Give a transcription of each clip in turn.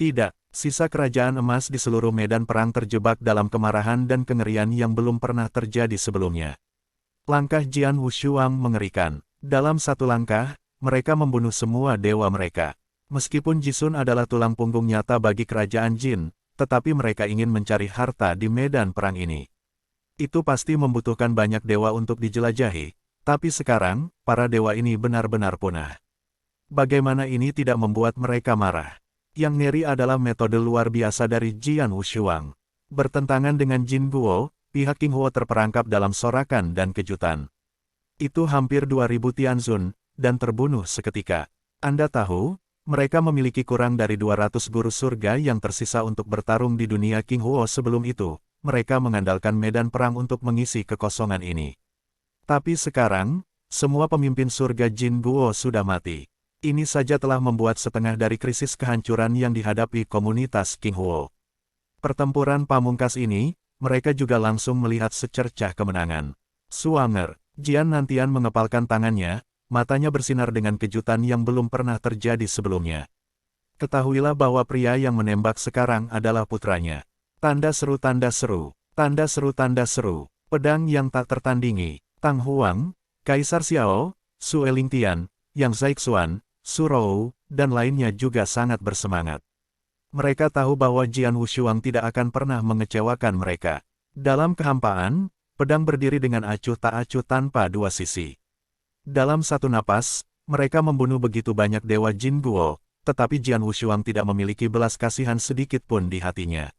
Tidak, sisa kerajaan emas di seluruh medan perang terjebak dalam kemarahan dan kengerian yang belum pernah terjadi sebelumnya. Langkah Jian Wushuang mengerikan. Dalam satu langkah, mereka membunuh semua dewa mereka. Meskipun Jisun adalah tulang punggung nyata bagi kerajaan Jin, tetapi mereka ingin mencari harta di medan perang ini. Itu pasti membutuhkan banyak dewa untuk dijelajahi, tapi sekarang, para dewa ini benar-benar punah. Bagaimana ini tidak membuat mereka marah? Yang ngeri adalah metode luar biasa dari Jian Wushuang. Bertentangan dengan Jin Guo, pihak King Huo terperangkap dalam sorakan dan kejutan. Itu hampir 2000 Tianzun, dan terbunuh seketika. Anda tahu, mereka memiliki kurang dari 200 guru surga yang tersisa untuk bertarung di dunia King Huo sebelum itu. Mereka mengandalkan medan perang untuk mengisi kekosongan ini. Tapi sekarang, semua pemimpin surga Jin Guo sudah mati. Ini saja telah membuat setengah dari krisis kehancuran yang dihadapi komunitas King Huo. Pertempuran pamungkas ini, mereka juga langsung melihat secercah kemenangan. Suanger, Jian Nantian mengepalkan tangannya, matanya bersinar dengan kejutan yang belum pernah terjadi sebelumnya. Ketahuilah bahwa pria yang menembak sekarang adalah putranya. Tanda seru, tanda seru, tanda seru, tanda seru, pedang yang tak tertandingi. Tang Huang, Kaisar Xiao, Su Elingtian, Yang Zaixuan, Su Rou, dan lainnya juga sangat bersemangat. Mereka tahu bahwa Jian Wushuang tidak akan pernah mengecewakan mereka. Dalam kehampaan, pedang berdiri dengan acuh tak acuh tanpa dua sisi. Dalam satu napas, mereka membunuh begitu banyak dewa Jin Guo, tetapi Jian Wushuang tidak memiliki belas kasihan sedikit pun di hatinya.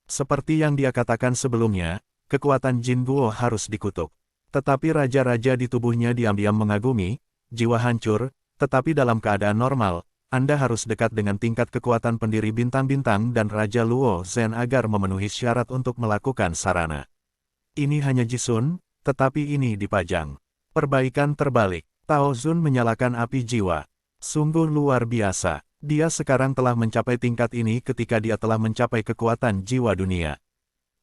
Seperti yang dia katakan sebelumnya, kekuatan Jin Guo harus dikutuk. Tetapi raja-raja di tubuhnya diam-diam mengagumi, jiwa hancur, tetapi dalam keadaan normal, Anda harus dekat dengan tingkat kekuatan pendiri bintang-bintang dan Raja Luo Zhen agar memenuhi syarat untuk melakukan sarana. Ini hanya Jisun, tetapi ini dipajang. Perbaikan terbalik, Tao Zun menyalakan api jiwa. Sungguh luar biasa, dia sekarang telah mencapai tingkat ini ketika dia telah mencapai kekuatan jiwa dunia.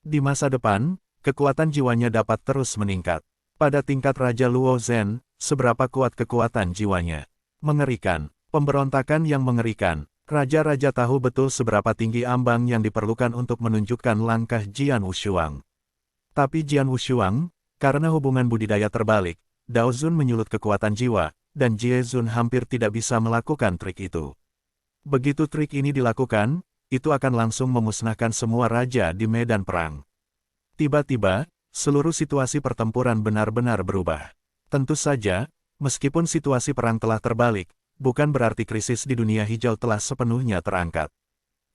Di masa depan, kekuatan jiwanya dapat terus meningkat. Pada tingkat Raja Luo Zhen, seberapa kuat kekuatan jiwanya? Mengerikan, pemberontakan yang mengerikan. Raja-raja tahu betul seberapa tinggi ambang yang diperlukan untuk menunjukkan langkah Jian Wushuang. Tapi Jian Wushuang, karena hubungan budidaya terbalik, Dao Zun menyulut kekuatan jiwa, dan Jie Zun hampir tidak bisa melakukan trik itu. Begitu trik ini dilakukan, itu akan langsung memusnahkan semua raja di medan perang. Tiba-tiba, seluruh situasi pertempuran benar-benar berubah. Tentu saja, meskipun situasi perang telah terbalik, bukan berarti krisis di dunia hijau telah sepenuhnya terangkat.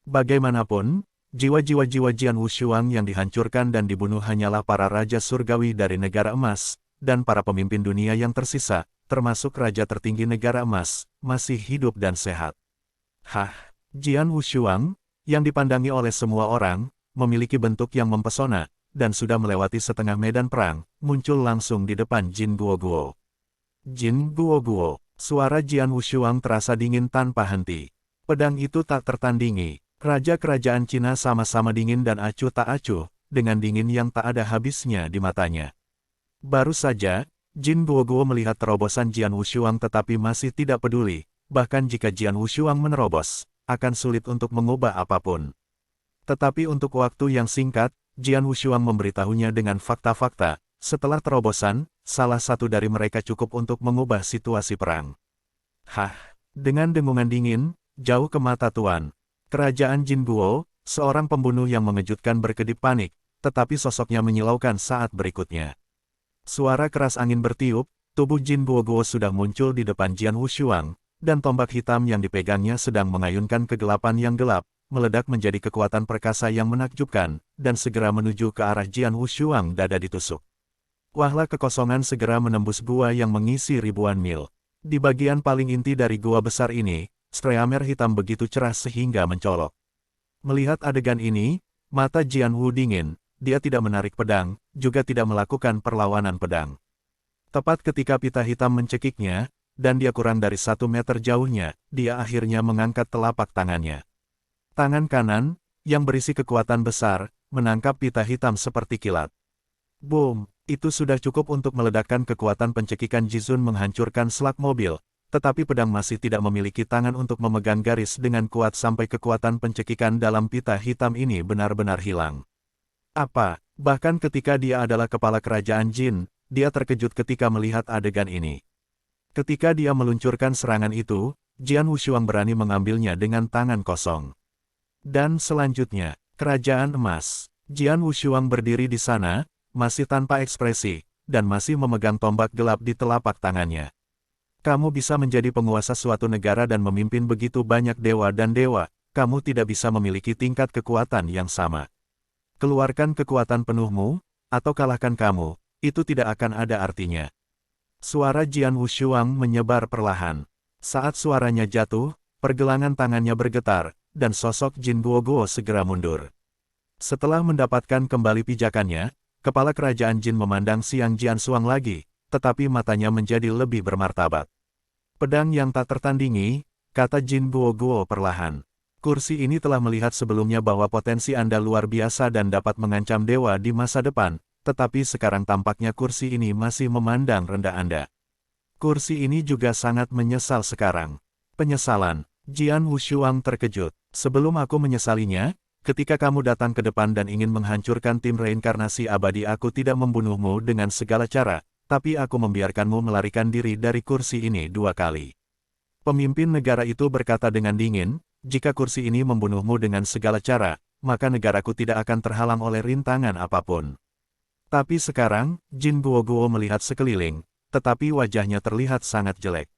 Bagaimanapun, jiwa-jiwa Jian Wushuang yang dihancurkan dan dibunuh hanyalah para raja surgawi dari negara emas, dan para pemimpin dunia yang tersisa, termasuk raja tertinggi negara emas, masih hidup dan sehat. Jian Wushuang, yang dipandangi oleh semua orang, memiliki bentuk yang mempesona, dan sudah melewati setengah medan perang, muncul langsung di depan Jin Guo. Jin Guo, suara Jian Wushuang terasa dingin tanpa henti. Pedang itu tak tertandingi. Raja kerajaan Cina sama-sama dingin dan acuh tak acuh, dengan dingin yang tak ada habisnya di matanya. Baru saja, Jin Guo melihat terobosan Jian Wushuang tetapi masih tidak peduli, bahkan jika Jian Wushuang menerobos, akan sulit untuk mengubah apapun. Tetapi untuk waktu yang singkat, Jian Wushuang memberitahunya dengan fakta-fakta. Setelah terobosan, salah satu dari mereka cukup untuk mengubah situasi perang. Dengan dengungan dingin, jauh ke mata tuan. Kerajaan Jin Guo, seorang pembunuh yang mengejutkan berkedip panik, tetapi sosoknya menyilaukan saat berikutnya. Suara keras angin bertiup, tubuh Jin Guo sudah muncul di depan Jian Wushuang, dan tombak hitam yang dipegangnya sedang mengayunkan kegelapan yang gelap, meledak menjadi kekuatan perkasa yang menakjubkan, dan segera menuju ke arah Jian Wushuang dada ditusuk. Wahlah kekosongan segera menembus gua yang mengisi ribuan mil. Di bagian paling inti dari gua besar ini, streamer hitam begitu cerah sehingga mencolok. Melihat adegan ini, mata Jian Wu dingin, dia tidak menarik pedang, juga tidak melakukan perlawanan pedang. Tepat ketika pita hitam mencekiknya, dan dia kurang dari 1 meter jauhnya, dia akhirnya mengangkat telapak tangannya. Tangan kanan, yang berisi kekuatan besar, menangkap pita hitam seperti kilat. Boom, itu sudah cukup untuk meledakkan kekuatan pencekikan Jizun menghancurkan selak mobil, tetapi pedang masih tidak memiliki tangan untuk memegang garis dengan kuat sampai kekuatan pencekikan dalam pita hitam ini benar-benar hilang. Apa? Bahkan ketika dia adalah kepala kerajaan Jin, dia terkejut ketika melihat adegan ini. Ketika dia meluncurkan serangan itu, Jian Wushuang berani mengambilnya dengan tangan kosong. Dan selanjutnya, kerajaan emas. Jian Wushuang berdiri di sana, masih tanpa ekspresi, dan masih memegang tombak gelap di telapak tangannya. Kamu bisa menjadi penguasa suatu negara dan memimpin begitu banyak dewa dan dewa, kamu tidak bisa memiliki tingkat kekuatan yang sama. Keluarkan kekuatan penuhmu, atau kalahkan kamu, itu tidak akan ada artinya. Suara Jian Wushuang menyebar perlahan. Saat suaranya jatuh, pergelangan tangannya bergetar, dan sosok Jin Guoguo segera mundur. Setelah mendapatkan kembali pijakannya, kepala kerajaan Jin memandang Xiang Jiansuang lagi, tetapi matanya menjadi lebih bermartabat. Pedang yang tak tertandingi, kata Jin Guoguo perlahan. Kursi ini telah melihat sebelumnya bahwa potensi Anda luar biasa dan dapat mengancam dewa di masa depan, tetapi sekarang tampaknya kursi ini masih memandang rendah Anda. Kursi ini juga sangat menyesal sekarang. Penyesalan. Jian Wushuang terkejut. Sebelum aku menyesalinya, ketika kamu datang ke depan dan ingin menghancurkan tim reinkarnasi abadi, aku tidak membunuhmu dengan segala cara, tapi aku membiarkanmu melarikan diri dari kursi ini 2 kali. Pemimpin negara itu berkata dengan dingin, jika kursi ini membunuhmu dengan segala cara, maka negaraku tidak akan terhalang oleh rintangan apapun. Tapi sekarang, Jin Guoguo melihat sekeliling, tetapi wajahnya terlihat sangat jelek.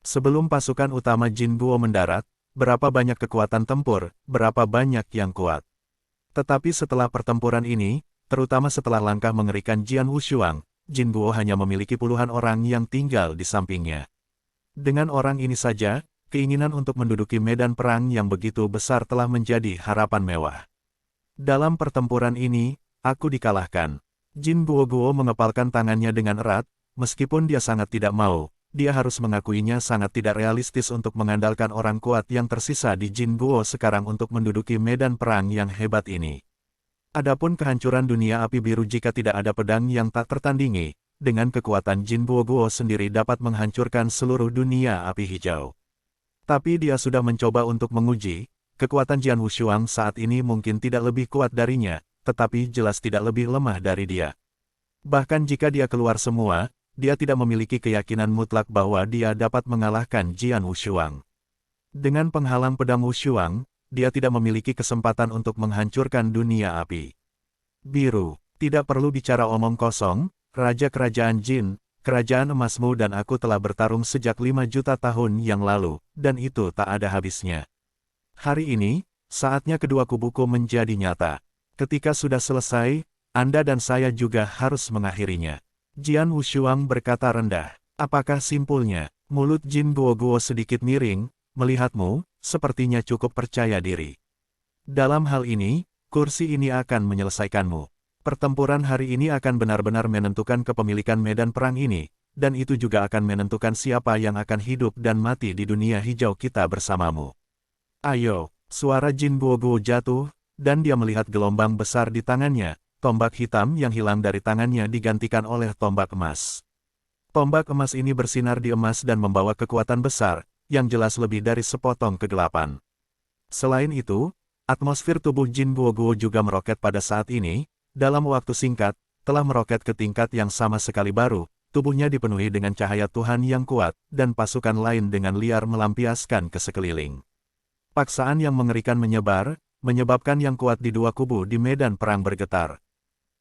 Sebelum pasukan utama Jin Guo mendarat, berapa banyak kekuatan tempur, berapa banyak yang kuat. Tetapi setelah pertempuran ini, terutama setelah langkah mengerikan Jian Wushuang, Jin Guo hanya memiliki puluhan orang yang tinggal di sampingnya. Dengan orang ini saja, keinginan untuk menduduki medan perang yang begitu besar telah menjadi harapan mewah. Dalam pertempuran ini, aku dikalahkan. Jin Guoguo mengepalkan tangannya dengan erat, meskipun dia sangat tidak mau, dia harus mengakuinya sangat tidak realistis untuk mengandalkan orang kuat yang tersisa di Jin Guo sekarang untuk menduduki medan perang yang hebat ini. Adapun kehancuran dunia api biru jika tidak ada pedang yang tak tertandingi, dengan kekuatan Jin Guoguo sendiri dapat menghancurkan seluruh dunia api hijau. Tapi dia sudah mencoba untuk menguji, kekuatan Jian Wushuang saat ini mungkin tidak lebih kuat darinya, tetapi jelas tidak lebih lemah dari dia. Bahkan jika dia keluar semua, dia tidak memiliki keyakinan mutlak bahwa dia dapat mengalahkan Jian Wushuang. Dengan penghalang pedang Wushuang, dia tidak memiliki kesempatan untuk menghancurkan dunia api biru. Tidak perlu bicara omong kosong, Raja Kerajaan Jin, kerajaan emasmu dan aku telah bertarung sejak 5 juta tahun yang lalu, dan itu tak ada habisnya. Hari ini, saatnya kedua kubuku menjadi nyata. Ketika sudah selesai, Anda dan saya juga harus mengakhirinya. Jian Wushuang berkata rendah. Apakah simpulnya? Mulut Jin Guoguo sedikit miring, melihatmu, sepertinya cukup percaya diri. Dalam hal ini, kursi ini akan menyelesaikanmu. Pertempuran hari ini akan benar-benar menentukan kepemilikan medan perang ini, dan itu juga akan menentukan siapa yang akan hidup dan mati di dunia hijau kita bersamamu. Ayo, suara Jin Guoguo jatuh, dan dia melihat gelombang besar di tangannya, tombak hitam yang hilang dari tangannya digantikan oleh tombak emas. Tombak emas ini bersinar di emas dan membawa kekuatan besar, yang jelas lebih dari sepotong kegelapan. Selain itu, atmosfer tubuh Jin Guoguo juga meroket pada saat ini. Dalam waktu singkat, telah meroket ke tingkat yang sama sekali baru, tubuhnya dipenuhi dengan cahaya Tuhan yang kuat, dan pasukan lain dengan liar melampiaskan ke sekeliling. Paksaan yang mengerikan menyebar, menyebabkan yang kuat di dua kubu di medan perang bergetar.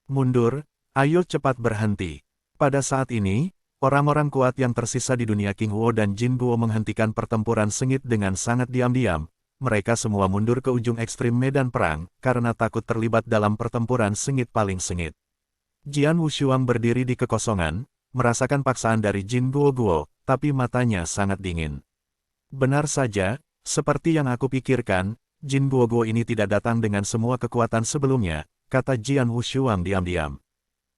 Mundur, ayo cepat berhenti. Pada saat ini, orang-orang kuat yang tersisa di dunia King Huo dan Jin Guo menghentikan pertempuran sengit dengan sangat diam-diam. Mereka semua mundur ke ujung ekstrim medan perang, karena takut terlibat dalam pertempuran sengit paling sengit. Jian Wushuang berdiri di kekosongan, merasakan paksaan dari Jin Guoguo, tapi matanya sangat dingin. Benar saja, seperti yang aku pikirkan, Jin Guoguo ini tidak datang dengan semua kekuatan sebelumnya, kata Jian Wushuang diam-diam.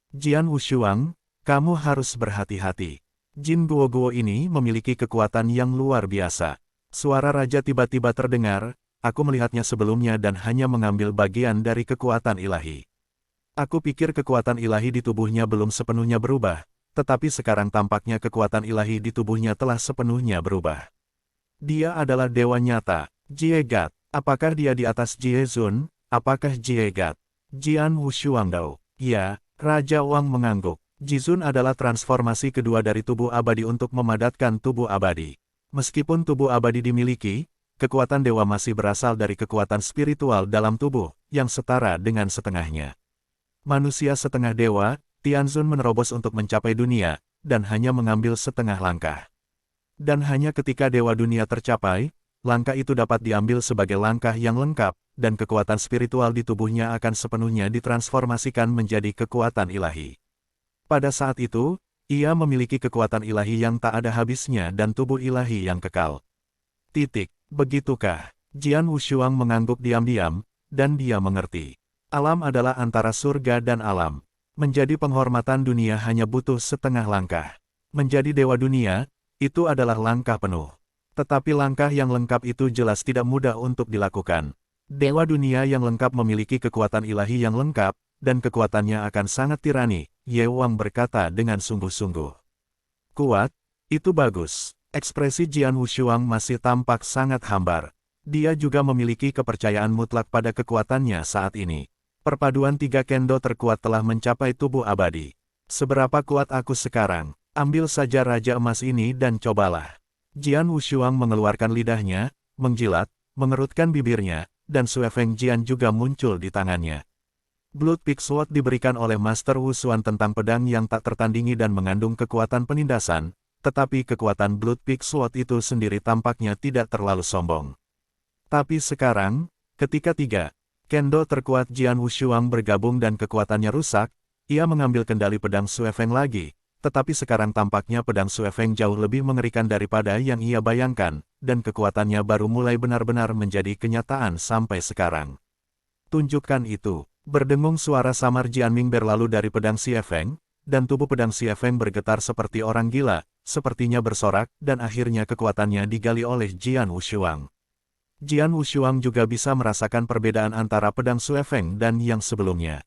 Jian Wushuang, kamu harus berhati-hati. Jin Guoguo ini memiliki kekuatan yang luar biasa. Suara raja tiba-tiba terdengar, aku melihatnya sebelumnya dan hanya mengambil bagian dari kekuatan ilahi. Aku pikir kekuatan ilahi di tubuhnya belum sepenuhnya berubah, tetapi sekarang tampaknya kekuatan ilahi di tubuhnya telah sepenuhnya berubah. Dia adalah dewa nyata, Jiegat. Apakah dia di atas Jiezun? Apakah Jiegat? Jian Wushuangdao. Ya, Raja Wang mengangguk. Jizun adalah transformasi kedua dari tubuh abadi untuk memadatkan tubuh abadi. Meskipun tubuh abadi dimiliki, kekuatan dewa masih berasal dari kekuatan spiritual dalam tubuh, yang setara dengan setengahnya. Manusia setengah dewa, Tianzun menerobos untuk mencapai dunia, dan hanya mengambil setengah langkah. Dan hanya ketika dewa dunia tercapai, langkah itu dapat diambil sebagai langkah yang lengkap, dan kekuatan spiritual di tubuhnya akan sepenuhnya ditransformasikan menjadi kekuatan ilahi. Pada saat itu, ia memiliki kekuatan ilahi yang tak ada habisnya dan tubuh ilahi yang kekal. Begitukah? Jian Wushuang mengangguk diam-diam, dan dia mengerti. Alam adalah antara surga dan alam. Menjadi penghormatan dunia hanya butuh setengah langkah. Menjadi dewa dunia, itu adalah langkah penuh. Tetapi langkah yang lengkap itu jelas tidak mudah untuk dilakukan. Dewa dunia yang lengkap memiliki kekuatan ilahi yang lengkap, dan kekuatannya akan sangat tirani, Ye Wang berkata dengan sungguh-sungguh. Kuat? Itu bagus. Ekspresi Jian Wushuang masih tampak sangat hambar. Dia juga memiliki kepercayaan mutlak pada kekuatannya saat ini. Perpaduan tiga kendo terkuat telah mencapai tubuh abadi. Seberapa kuat aku sekarang? Ambil saja Raja Emas ini dan cobalah. Jian Wushuang mengeluarkan lidahnya, menjilat, mengerutkan bibirnya, dan Sue Feng Jian juga muncul di tangannya. Blood Peak Sword diberikan oleh Master Wu Xuan tentang pedang yang tak tertandingi dan mengandung kekuatan penindasan, tetapi kekuatan Blood Peak Sword itu sendiri tampaknya tidak terlalu sombong. Tapi sekarang, ketika tiga kendo terkuat Jian Wushuang bergabung dan kekuatannya rusak, ia mengambil kendali pedang Sue Feng lagi, tetapi sekarang tampaknya pedang Sue Feng jauh lebih mengerikan daripada yang ia bayangkan, dan kekuatannya baru mulai benar-benar menjadi kenyataan sampai sekarang. Tunjukkan itu. Berdengung suara samar Jian Ming berlalu dari pedang Xie Feng, dan tubuh pedang Xie Feng bergetar seperti orang gila, sepertinya bersorak, dan akhirnya kekuatannya digali oleh Jian Wushuang. Jian Wushuang juga bisa merasakan perbedaan antara pedang Xue Feng dan yang sebelumnya.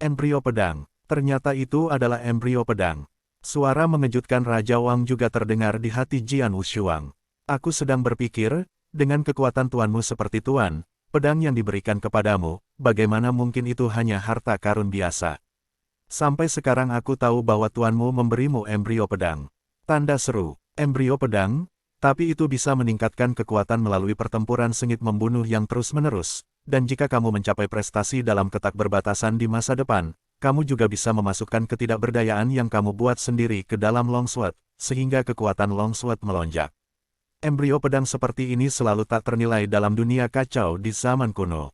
Embrio pedang, ternyata itu adalah embrio pedang. Suara mengejutkan Raja Wang juga terdengar di hati Jian Wushuang. Aku sedang berpikir, dengan kekuatan tuanmu seperti tuan, pedang yang diberikan kepadamu, bagaimana mungkin itu hanya harta karun biasa? Sampai sekarang aku tahu bahwa tuanmu memberimu embrio pedang. Tanda seru, embrio pedang, tapi itu bisa meningkatkan kekuatan melalui pertempuran sengit membunuh yang terus-menerus, dan jika kamu mencapai prestasi dalam ketak berbatasan di masa depan, kamu juga bisa memasukkan ketidakberdayaan yang kamu buat sendiri ke dalam longsword, sehingga kekuatan longsword melonjak. Embrio pedang seperti ini selalu tak ternilai dalam dunia kacau di zaman kuno.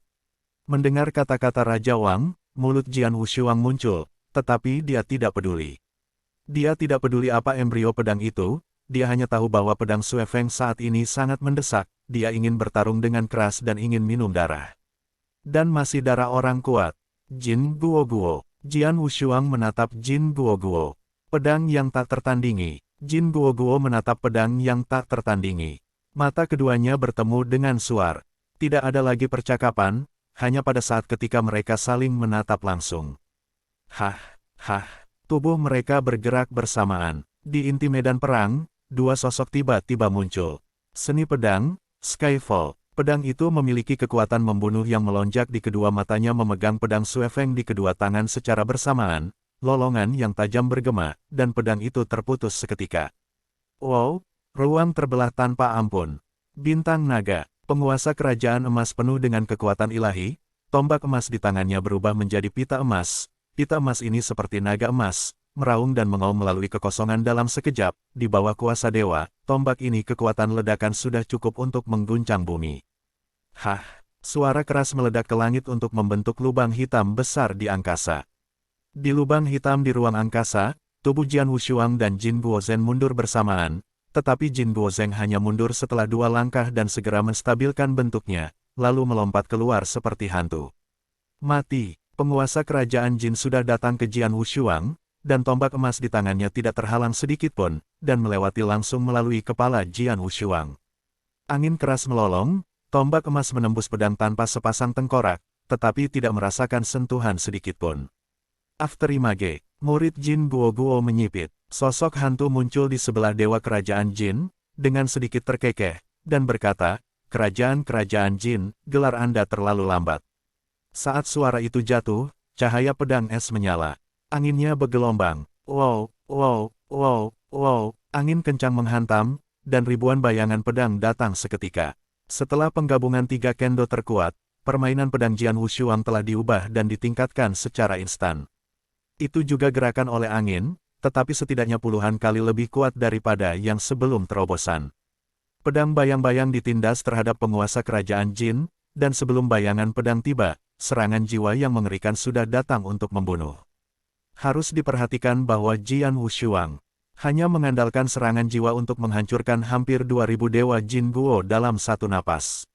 Mendengar kata-kata Raja Wang, mulut Jian Wushuang muncul, tetapi dia tidak peduli. Dia tidak peduli apa embrio pedang itu, dia hanya tahu bahwa pedang Sue Feng saat ini sangat mendesak, dia ingin bertarung dengan keras dan ingin minum darah. Dan masih darah orang kuat. Jin Guo Guo. Jian Wushuang menatap Jin Guo Guo. Pedang yang tak tertandingi. Jin Guo Guo menatap pedang yang tak tertandingi. Mata keduanya bertemu dengan suar. Tidak ada lagi percakapan, hanya pada saat ketika mereka saling menatap langsung. Hah. Tubuh mereka bergerak bersamaan. Di inti medan perang, dua sosok tiba-tiba muncul. Seni pedang, Skyfall. Pedang itu memiliki kekuatan membunuh yang melonjak di kedua matanya memegang pedang Sue Feng di kedua tangan secara bersamaan. Lolongan yang tajam bergema, dan pedang itu terputus seketika. Wow, ruang terbelah tanpa ampun. Bintang naga, penguasa kerajaan emas penuh dengan kekuatan ilahi, tombak emas di tangannya berubah menjadi pita emas. Pita emas ini seperti naga emas, meraung dan mengaum melalui kekosongan dalam sekejap, di bawah kuasa dewa, tombak ini kekuatan ledakan sudah cukup untuk mengguncang bumi. Hah, suara keras meledak ke langit untuk membentuk lubang hitam besar di angkasa. Di lubang hitam di ruang angkasa, tubuh Jian Wushuang dan Jin Guozhen mundur bersamaan, tetapi Jin Guozhen hanya mundur setelah 2 langkah dan segera menstabilkan bentuknya, lalu melompat keluar seperti hantu. Mati, penguasa kerajaan Jin sudah datang ke Jian Wushuang, dan tombak emas di tangannya tidak terhalang sedikitpun, dan melewati langsung melalui kepala Jian Wushuang. Angin keras melolong, tombak emas menembus pedang tanpa sepasang tengkorak, tetapi tidak merasakan sentuhan sedikitpun. Afterimage, murid Jin Guo Guo menyipit. Sosok hantu muncul di sebelah dewa kerajaan jin, dengan sedikit terkekeh, dan berkata, "Kerajaan-kerajaan jin, gelar Anda terlalu lambat." Saat suara itu jatuh, cahaya pedang es menyala. Anginnya bergelombang. Wow, wow, wow, wow. Angin kencang menghantam, dan ribuan bayangan pedang datang seketika. Setelah penggabungan tiga kendo terkuat, permainan pedang Jian Wushuang telah diubah dan ditingkatkan secara instan. Itu juga gerakan oleh angin, tetapi setidaknya puluhan kali lebih kuat daripada yang sebelum terobosan. Pedang bayang-bayang ditindas terhadap penguasa kerajaan Jin, dan sebelum bayangan pedang tiba, serangan jiwa yang mengerikan sudah datang untuk membunuh. Harus diperhatikan bahwa Jian Wushuang hanya mengandalkan serangan jiwa untuk menghancurkan hampir 2000 dewa Jin Guo dalam satu napas.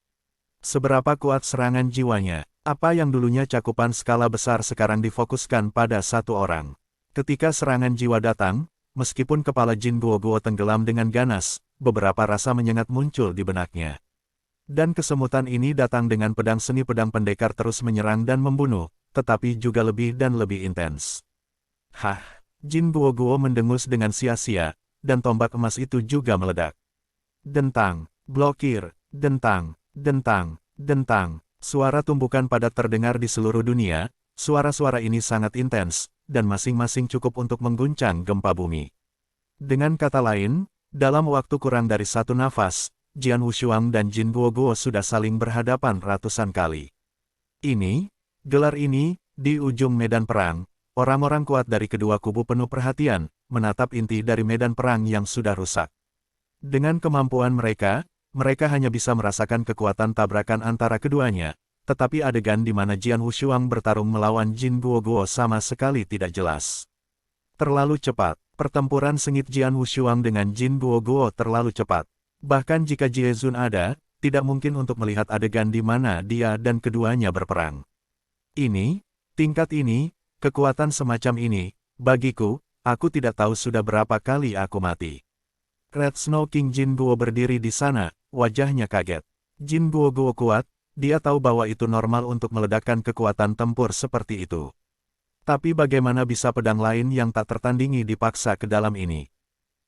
Seberapa kuat serangan jiwanya? Apa yang dulunya cakupan skala besar sekarang difokuskan pada satu orang. Ketika serangan jiwa datang, meskipun kepala Jin Guo tenggelam dengan ganas, beberapa rasa menyengat muncul di benaknya. Dan kesemutan ini datang dengan pedang seni pedang pendekar terus menyerang dan membunuh, tetapi juga lebih dan lebih intens. Hah! Jin Guo mendengus dengan sia-sia, dan tombak emas itu juga meledak. Dentang, blokir, dentang, dentang, dentang. Suara tumbukan padat terdengar di seluruh dunia, suara-suara ini sangat intens, dan masing-masing cukup untuk mengguncang gempa bumi. Dengan kata lain, dalam waktu kurang dari satu nafas, Jian Wushuang dan Jin Guo sudah saling berhadapan ratusan kali. Gelar ini, di ujung medan perang, orang-orang kuat dari kedua kubu penuh perhatian, menatap inti dari medan perang yang sudah rusak. Dengan kemampuan mereka hanya bisa merasakan kekuatan tabrakan antara keduanya, tetapi adegan di mana Jian Wushuang bertarung melawan Jin Guo sama sekali tidak jelas. Terlalu cepat, pertempuran sengit Jian Wushuang dengan Jin Guo terlalu cepat. Bahkan jika Jie Zun ada, tidak mungkin untuk melihat adegan di mana dia dan keduanya berperang. Tingkat ini, kekuatan semacam ini, bagiku, aku tidak tahu sudah berapa kali aku mati. Red Snow King Jin Guo berdiri di sana, wajahnya kaget. Jin Guo kuat, dia tahu bahwa itu normal untuk meledakkan kekuatan tempur seperti itu. Tapi bagaimana bisa pedang lain yang tak tertandingi dipaksa ke dalam ini?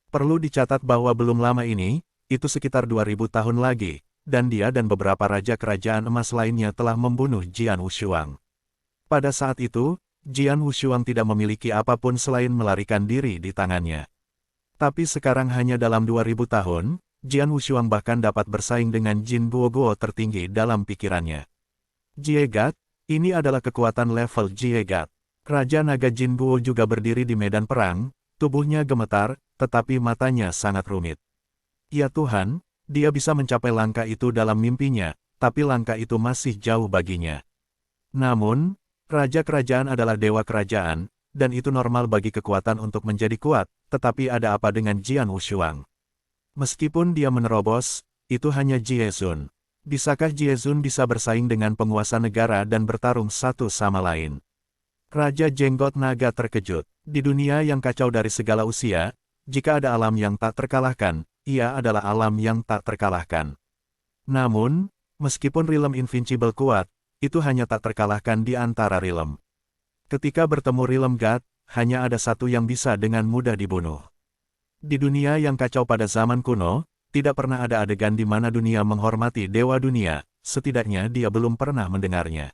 Perlu dicatat bahwa belum lama ini, itu sekitar 2000 tahun lagi, dan dia dan beberapa raja kerajaan emas lainnya telah membunuh Jian Wushuang. Pada saat itu, Jian Wushuang tidak memiliki apapun selain melarikan diri di tangannya. Tapi sekarang hanya dalam 2000 tahun, Jian Wushuang bahkan dapat bersaing dengan Jin Guo tertinggi dalam pikirannya. Jiegat, ini adalah kekuatan level Jiegat. Raja Naga Jin Guo juga berdiri di medan perang, tubuhnya gemetar, tetapi matanya sangat rumit. Ya Tuhan, dia bisa mencapai langkah itu dalam mimpinya, tapi langkah itu masih jauh baginya. Namun, Raja kerajaan adalah dewa kerajaan, dan itu normal bagi kekuatan untuk menjadi kuat, tetapi ada apa dengan Jian Wushuang? Meskipun dia menerobos, itu hanya Jie Zun. Bisakah Jie Zun bisa bersaing dengan penguasa negara dan bertarung satu sama lain? Raja Jenggot Naga terkejut. Di dunia yang kacau dari segala usia, jika ada alam yang tak terkalahkan, ia adalah alam yang tak terkalahkan. Namun, meskipun Realm Invincible kuat, itu hanya tak terkalahkan di antara realm. Ketika bertemu realm God, hanya ada satu yang bisa dengan mudah dibunuh. Di dunia yang kacau pada zaman kuno, tidak pernah ada adegan di mana dunia menghormati dewa dunia, setidaknya dia belum pernah mendengarnya.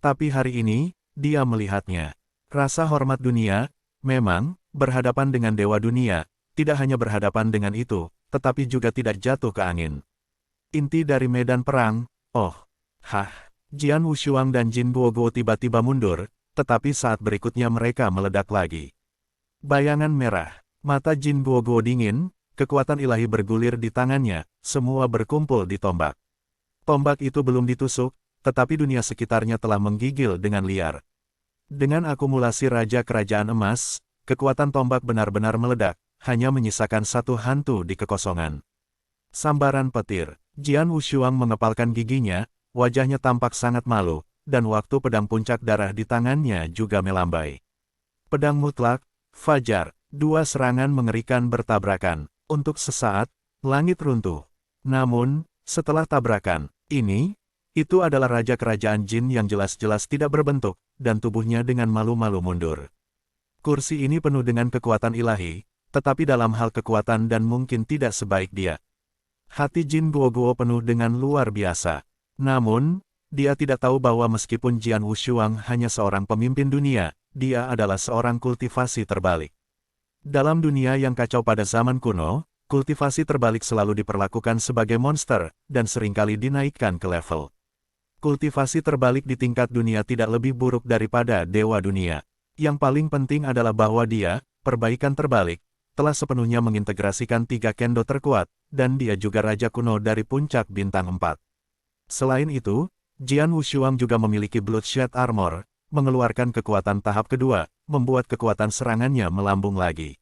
Tapi hari ini, dia melihatnya. Rasa hormat dunia, memang, berhadapan dengan dewa dunia, tidak hanya berhadapan dengan itu, tetapi juga tidak jatuh ke angin. Inti dari medan perang, Jian Wushuang dan Jin Guo tiba-tiba mundur, tetapi saat berikutnya mereka meledak lagi. Bayangan merah, mata Jin Guo dingin, kekuatan ilahi bergulir di tangannya, semua berkumpul di tombak. Tombak itu belum ditusuk, tetapi dunia sekitarnya telah menggigil dengan liar. Dengan akumulasi raja kerajaan emas, kekuatan tombak benar-benar meledak, hanya menyisakan satu hantu di kekosongan. Sambaran petir, Jian Wushuang mengepalkan giginya, wajahnya tampak sangat malu, dan waktu pedang puncak darah di tangannya juga melambai. Pedang mutlak, fajar, dua serangan mengerikan bertabrakan. Untuk sesaat, langit runtuh. Namun, setelah tabrakan, itu adalah raja kerajaan jin yang jelas-jelas tidak berbentuk, dan tubuhnya dengan malu-malu mundur. Kursi ini penuh dengan kekuatan ilahi, tetapi dalam hal kekuatan dan mungkin tidak sebaik dia. Hati Jin Guoguo penuh dengan luar biasa. Namun, dia tidak tahu bahwa meskipun Jian Wushuang hanya seorang pemimpin dunia, dia adalah seorang kultivasi terbalik. Dalam dunia yang kacau pada zaman kuno, kultivasi terbalik selalu diperlakukan sebagai monster, dan seringkali dinaikkan ke level. Kultivasi terbalik di tingkat dunia tidak lebih buruk daripada dewa dunia. Yang paling penting adalah bahwa dia, perbaikan terbalik, telah sepenuhnya mengintegrasikan 3 kendo terkuat, dan dia juga raja kuno dari puncak bintang 4. Selain itu, Jian Wushuang juga memiliki Bloodshed Armor, mengeluarkan kekuatan tahap kedua, membuat kekuatan serangannya melambung lagi.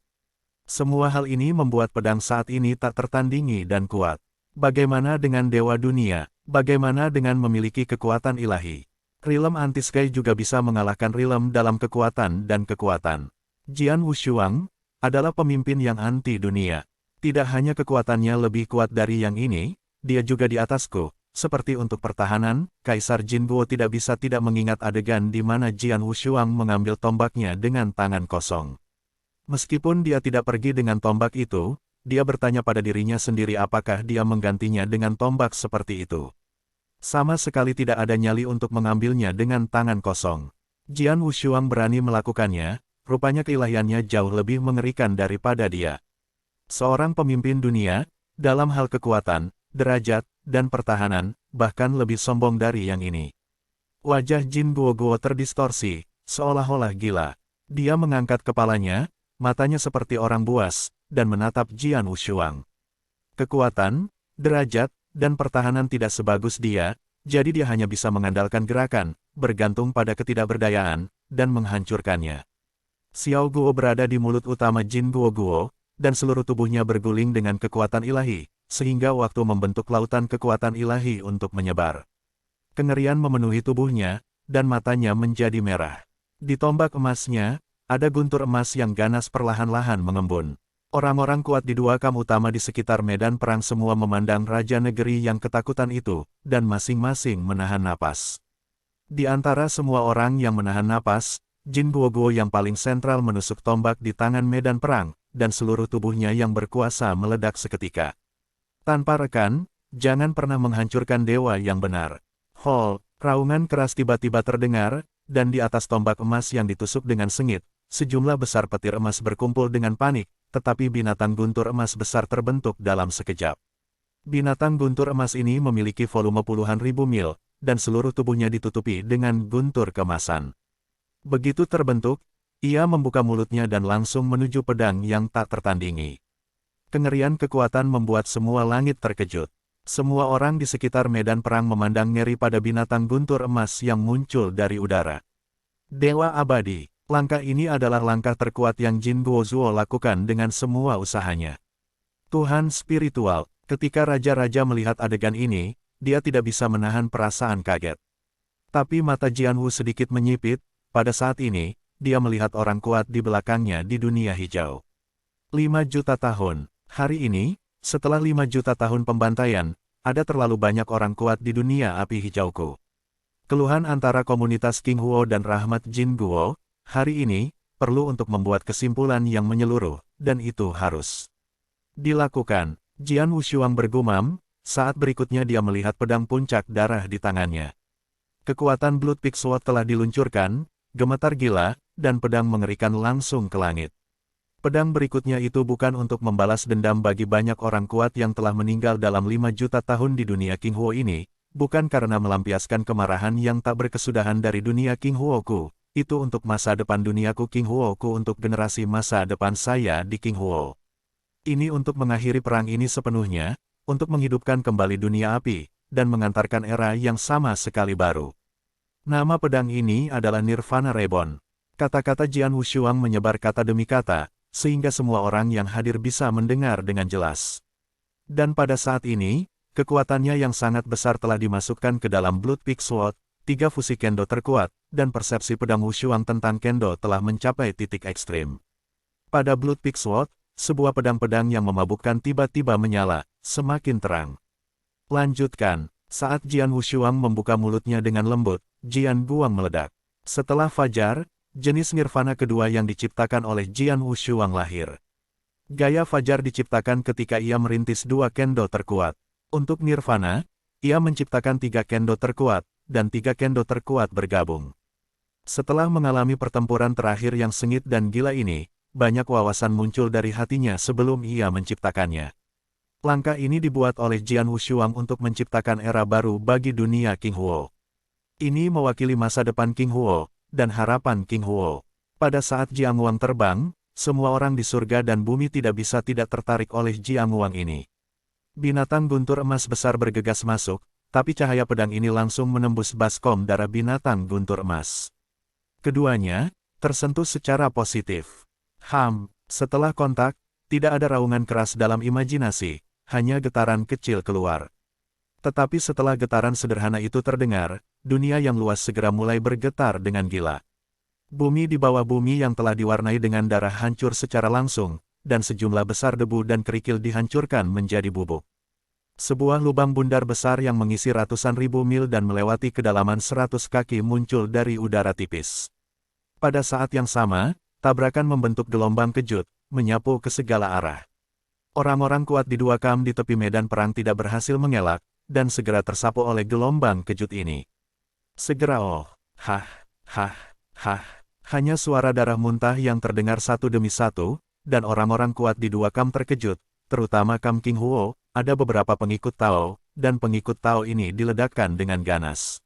Semua hal ini membuat pedang saat ini tak tertandingi dan kuat. Bagaimana dengan dewa dunia? Bagaimana dengan memiliki kekuatan ilahi? Realm Anti-Sky juga bisa mengalahkan realm dalam kekuatan dan kekuatan. Jian Wushuang adalah pemimpin yang anti dunia. Tidak hanya kekuatannya lebih kuat dari yang ini, dia juga di atasku. Seperti untuk pertahanan, Kaisar Jinguo tidak bisa tidak mengingat adegan di mana Jian Wushuang mengambil tombaknya dengan tangan kosong. Meskipun dia tidak pergi dengan tombak itu, dia bertanya pada dirinya sendiri apakah dia menggantinya dengan tombak seperti itu. Sama sekali tidak ada nyali untuk mengambilnya dengan tangan kosong. Jian Wushuang berani melakukannya, rupanya keilahiannya jauh lebih mengerikan daripada dia. Seorang pemimpin dunia, dalam hal kekuatan, derajat, dan pertahanan, bahkan lebih sombong dari yang ini. Wajah Jin Guoguo terdistorsi, seolah-olah gila. Dia mengangkat kepalanya, matanya seperti orang buas, dan menatap Jian Wushuang. Kekuatan, derajat, dan pertahanan tidak sebagus dia, jadi dia hanya bisa mengandalkan gerakan, bergantung pada ketidakberdayaan, dan menghancurkannya. Xiao Guo berada di mulut utama Jin Guoguo, dan seluruh tubuhnya berguling dengan kekuatan ilahi, sehingga waktu membentuk lautan kekuatan ilahi untuk menyebar. Kengerian memenuhi tubuhnya, dan matanya menjadi merah. Di tombak emasnya, ada guntur emas yang ganas perlahan-lahan mengembun. Orang-orang kuat di 2 kamp utama di sekitar medan perang semua memandang raja negeri yang ketakutan itu, dan masing-masing menahan napas. Di antara semua orang yang menahan napas, Jin Guoguo yang paling sentral menusuk tombak di tangan medan perang, dan seluruh tubuhnya yang berkuasa meledak seketika. Tanpa rekan, jangan pernah menghancurkan dewa yang benar. Hol, raungan keras tiba-tiba terdengar, dan di atas tombak emas yang ditusuk dengan sengit, sejumlah besar petir emas berkumpul dengan panik, tetapi binatang guntur emas besar terbentuk dalam sekejap. Binatang guntur emas ini memiliki volume puluhan ribu mil, dan seluruh tubuhnya ditutupi dengan guntur kemasan. Begitu terbentuk, ia membuka mulutnya dan langsung menuju pedang yang tak tertandingi. Kengerian kekuatan membuat semua langit terkejut. Semua orang di sekitar medan perang memandang ngeri pada binatang guntur emas yang muncul dari udara. Dewa abadi, langkah ini adalah langkah terkuat yang Jin Guozuo lakukan dengan semua usahanya. Tuhan spiritual, ketika raja-raja melihat adegan ini, dia tidak bisa menahan perasaan kaget. Tapi mata Jian Wu sedikit menyipit. Pada saat ini, dia melihat orang kuat di belakangnya di dunia hijau. 5 juta tahun. Hari ini, setelah 5 juta tahun pembantaian, ada terlalu banyak orang kuat di dunia api hijauku. Keluhan antara komunitas King Huo dan Rahmat Jin Guo, hari ini, perlu untuk membuat kesimpulan yang menyeluruh, dan itu harus dilakukan. Jian Wushuang bergumam, saat berikutnya dia melihat pedang puncak darah di tangannya. Kekuatan Blood Peak Sword telah diluncurkan, gemetar gila, dan pedang mengerikan langsung ke langit. Pedang berikutnya itu bukan untuk membalas dendam bagi banyak orang kuat yang telah meninggal dalam 5 juta tahun di dunia King Huo ini, bukan karena melampiaskan kemarahan yang tak berkesudahan dari dunia King Huo-ku, itu untuk masa depan duniaku King Huo-ku untuk generasi masa depan saya di King Huo. Ini untuk mengakhiri perang ini sepenuhnya, untuk menghidupkan kembali dunia api, dan mengantarkan era yang sama sekali baru. Nama pedang ini adalah Nirvana Reborn. Kata-kata Jian Wushuang menyebar kata demi kata, sehingga semua orang yang hadir bisa mendengar dengan jelas. Dan pada saat ini, kekuatannya yang sangat besar telah dimasukkan ke dalam Blood Peak Sword, 3 fusi kendo terkuat, dan persepsi pedang Wushuang tentang kendo telah mencapai titik ekstrim. Pada Blood Peak Sword, sebuah pedang-pedang yang memabukkan tiba-tiba menyala, semakin terang. Lanjutkan. Saat Jian Wushuang membuka mulutnya dengan lembut, Jian Guang meledak. Setelah fajar, jenis nirvana kedua yang diciptakan oleh Jian Wushuang lahir. Gaya Fajar diciptakan ketika ia merintis 2 kendo terkuat. Untuk Nirvana, ia menciptakan 3 kendo terkuat, dan 3 kendo terkuat bergabung. Setelah mengalami pertempuran terakhir yang sengit dan gila ini, banyak wawasan muncul dari hatinya sebelum ia menciptakannya. Langkah ini dibuat oleh Jian Wushuang untuk menciptakan era baru bagi dunia King Huo. Ini mewakili masa depan King Huo, dan harapan King Huo. Pada saat Jiang Wang terbang, semua orang di surga dan bumi tidak bisa tidak tertarik oleh Jiang Wang ini. Binatang guntur emas besar bergegas masuk, tapi cahaya pedang ini langsung menembus baskom darah binatang guntur emas. Keduanya tersentuh secara positif. Setelah kontak, tidak ada raungan keras dalam imajinasi, hanya getaran kecil keluar. Tetapi setelah getaran sederhana itu terdengar, dunia yang luas segera mulai bergetar dengan gila. Bumi di bawah bumi yang telah diwarnai dengan darah hancur secara langsung, dan sejumlah besar debu dan kerikil dihancurkan menjadi bubuk. Sebuah lubang bundar besar yang mengisi ratusan ribu mil dan melewati kedalaman 100 kaki muncul dari udara tipis. Pada saat yang sama, tabrakan membentuk gelombang kejut, menyapu ke segala arah. Orang-orang kuat di 2 kam di tepi medan perang tidak berhasil mengelak, dan segera tersapu oleh gelombang kejut ini. Segera hanya suara darah muntah yang terdengar satu demi satu, dan orang-orang kuat di 2 kam terkejut, terutama Kam King Huo, ada beberapa pengikut Tao, dan pengikut Tao ini diledakkan dengan ganas.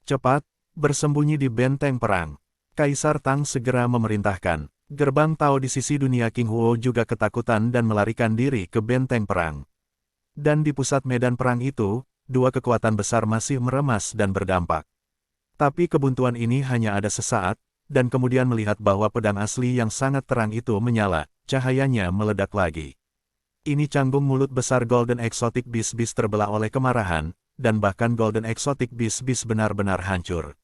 Cepat, bersembunyi di benteng perang. Kaisar Tang segera memerintahkan. Gerbang Tao di sisi dunia King Huo juga ketakutan dan melarikan diri ke benteng perang. Dan di pusat medan perang itu, 2 kekuatan besar masih meremas dan berdampak. Tapi kebuntuan ini hanya ada sesaat, dan kemudian melihat bahwa pedang asli yang sangat terang itu menyala, cahayanya meledak lagi. Ini canggung mulut besar Golden Exotic Beast terbelah oleh kemarahan, dan bahkan Golden Exotic Beast benar-benar hancur.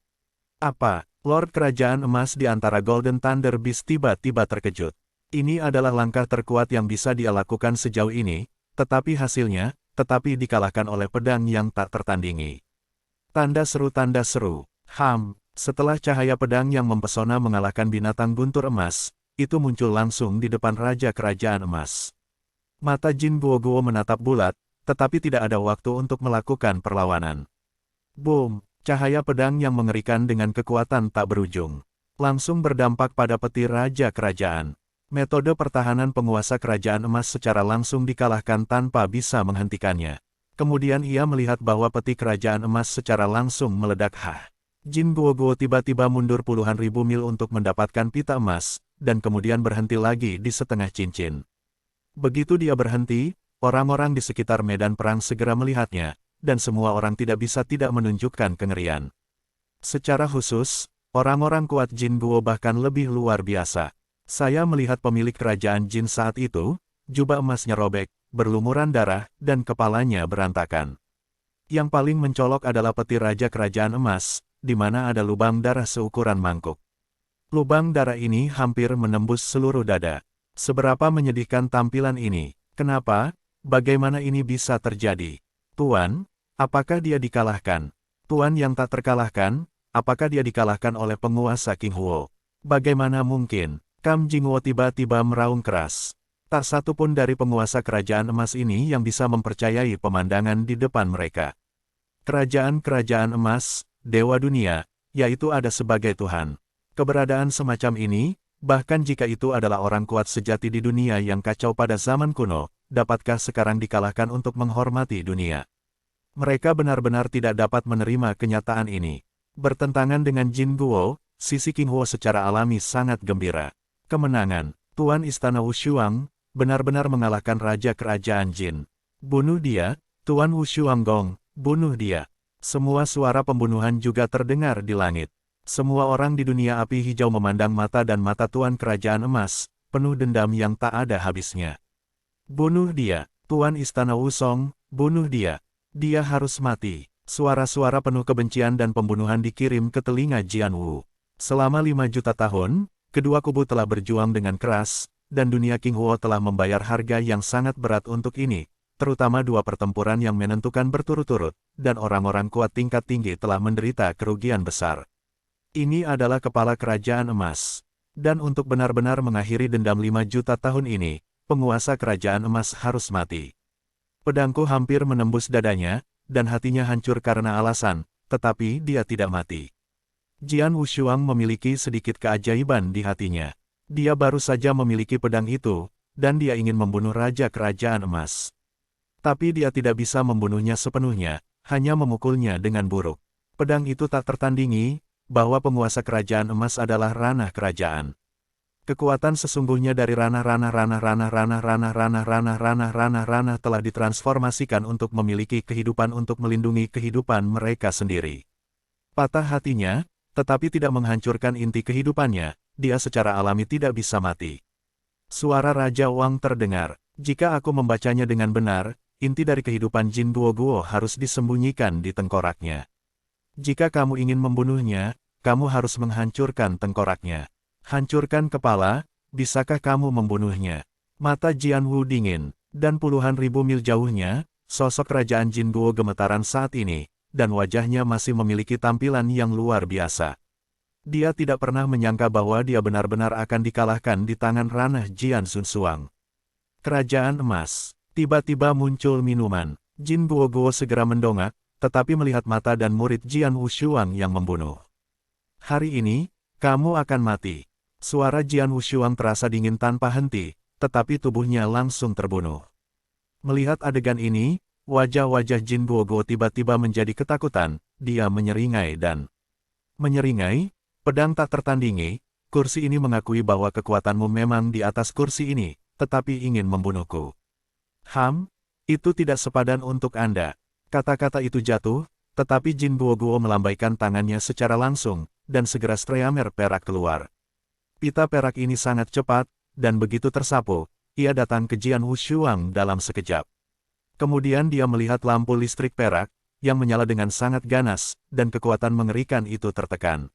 Apa? Lord Kerajaan Emas di antara Golden Thunder Beast tiba-tiba terkejut. Ini adalah langkah terkuat yang bisa dia lakukan sejauh ini, tetapi hasilnya, dikalahkan oleh pedang yang tak tertandingi. Tanda seru. Setelah cahaya pedang yang mempesona mengalahkan binatang guntur emas, itu muncul langsung di depan Raja Kerajaan Emas. Mata Jin Guoguo menatap bulat, tetapi tidak ada waktu untuk melakukan perlawanan. Boom! Cahaya pedang yang mengerikan dengan kekuatan tak berujung. Langsung berdampak pada peti Raja Kerajaan. Metode pertahanan penguasa Kerajaan Emas secara langsung dikalahkan tanpa bisa menghentikannya. Kemudian ia melihat bahwa peti Kerajaan Emas secara langsung meledak. Jin Guoguo tiba-tiba mundur puluhan ribu mil untuk mendapatkan pita emas, dan kemudian berhenti lagi di setengah cincin. Begitu dia berhenti, orang-orang di sekitar medan perang segera melihatnya, dan semua orang tidak bisa tidak menunjukkan kengerian. Secara khusus, orang-orang kuat Jin Guo bahkan lebih luar biasa. Saya melihat pemilik kerajaan Jin saat itu, jubah emasnya robek, berlumuran darah, dan kepalanya berantakan. Yang paling mencolok adalah peti Raja Kerajaan Emas, di mana ada lubang darah seukuran mangkuk. Lubang darah ini hampir menembus seluruh dada. Seberapa menyedihkan tampilan ini? Kenapa? Bagaimana ini bisa terjadi? Tuan, apakah dia dikalahkan? Tuan yang tak terkalahkan, apakah dia dikalahkan oleh penguasa King Huo? Bagaimana mungkin? Kam Jingwo tiba-tiba meraung keras. Tak satu pun dari penguasa kerajaan emas ini yang bisa mempercayai pemandangan di depan mereka. Kerajaan-kerajaan emas, dewa dunia, yaitu ada sebagai Tuhan. Keberadaan semacam ini, bahkan jika itu adalah orang kuat sejati di dunia yang kacau pada zaman kuno, dapatkah sekarang dikalahkan untuk menghormati dunia? Mereka benar-benar tidak dapat menerima kenyataan ini. Bertentangan dengan Jin Guo, sisi King Huo secara alami sangat gembira. Kemenangan, Tuan Istana Wushuang, benar-benar mengalahkan Raja Kerajaan Jin. Bunuh dia, Tuan Wushuang Gong, bunuh dia. Semua suara pembunuhan juga terdengar di langit. Semua orang di dunia api hijau memandang mata dan mata Tuan Kerajaan Emas, penuh dendam yang tak ada habisnya. Bunuh dia, Tuan Istana Wusong, bunuh dia. Dia harus mati. Suara-suara penuh kebencian dan pembunuhan dikirim ke telinga Jian Wu. Selama 5 juta tahun, kedua kubu telah berjuang dengan keras, dan dunia King Huo telah membayar harga yang sangat berat untuk ini, terutama 2 pertempuran yang menentukan berturut-turut, dan orang-orang kuat tingkat tinggi telah menderita kerugian besar. Ini adalah kepala kerajaan emas. Dan untuk benar-benar mengakhiri dendam 5 juta tahun ini, penguasa kerajaan emas harus mati. Pedangku hampir menembus dadanya, dan hatinya hancur karena alasan, tetapi dia tidak mati. Jian Wushuang memiliki sedikit keajaiban di hatinya. Dia baru saja memiliki pedang itu, dan dia ingin membunuh Raja Kerajaan Emas. Tapi dia tidak bisa membunuhnya sepenuhnya, hanya memukulnya dengan buruk. Pedang itu tak tertandingi, bahwa penguasa kerajaan emas adalah ranah kerajaan. Kekuatan sesungguhnya dari ranah telah ditransformasikan untuk memiliki kehidupan untuk melindungi kehidupan mereka sendiri. Patah hatinya, tetapi tidak menghancurkan inti kehidupannya, dia secara alami tidak bisa mati. Suara Raja Wang terdengar, jika aku membacanya dengan benar, inti dari kehidupan Jin Guoguo harus disembunyikan di tengkoraknya. Jika kamu ingin membunuhnya, kamu harus menghancurkan tengkoraknya. Hancurkan kepala, bisakah kamu membunuhnya? Mata Jian Wu dingin, dan puluhan ribu mil jauhnya, sosok kerajaan Jin Guo gemetaran saat ini, dan wajahnya masih memiliki tampilan yang luar biasa. Dia tidak pernah menyangka bahwa dia benar-benar akan dikalahkan di tangan ranah Jian Zunsuang. Kerajaan emas, tiba-tiba muncul minuman. Jin Guoguo segera mendongak, tetapi melihat mata dan murid Jian Wushuang yang membunuh. Hari ini, kamu akan mati. Suara Jian Wushuang terasa dingin tanpa henti, tetapi tubuhnya langsung terbunuh. Melihat adegan ini, wajah-wajah Jin Guoguo tiba-tiba menjadi ketakutan, dia menyeringai dan menyeringai, pedang tak tertandingi, kursi ini mengakui bahwa kekuatanmu memang di atas kursi ini, tetapi ingin membunuhku. Itu tidak sepadan untuk Anda. Kata-kata itu jatuh, tetapi Jin Guoguo melambaikan tangannya secara langsung, dan segera streamer perak keluar. Pita perak ini sangat cepat, dan begitu tersapu, ia datang ke Jian Wushuang dalam sekejap. Kemudian dia melihat lampu listrik perak, yang menyala dengan sangat ganas, dan kekuatan mengerikan itu tertekan.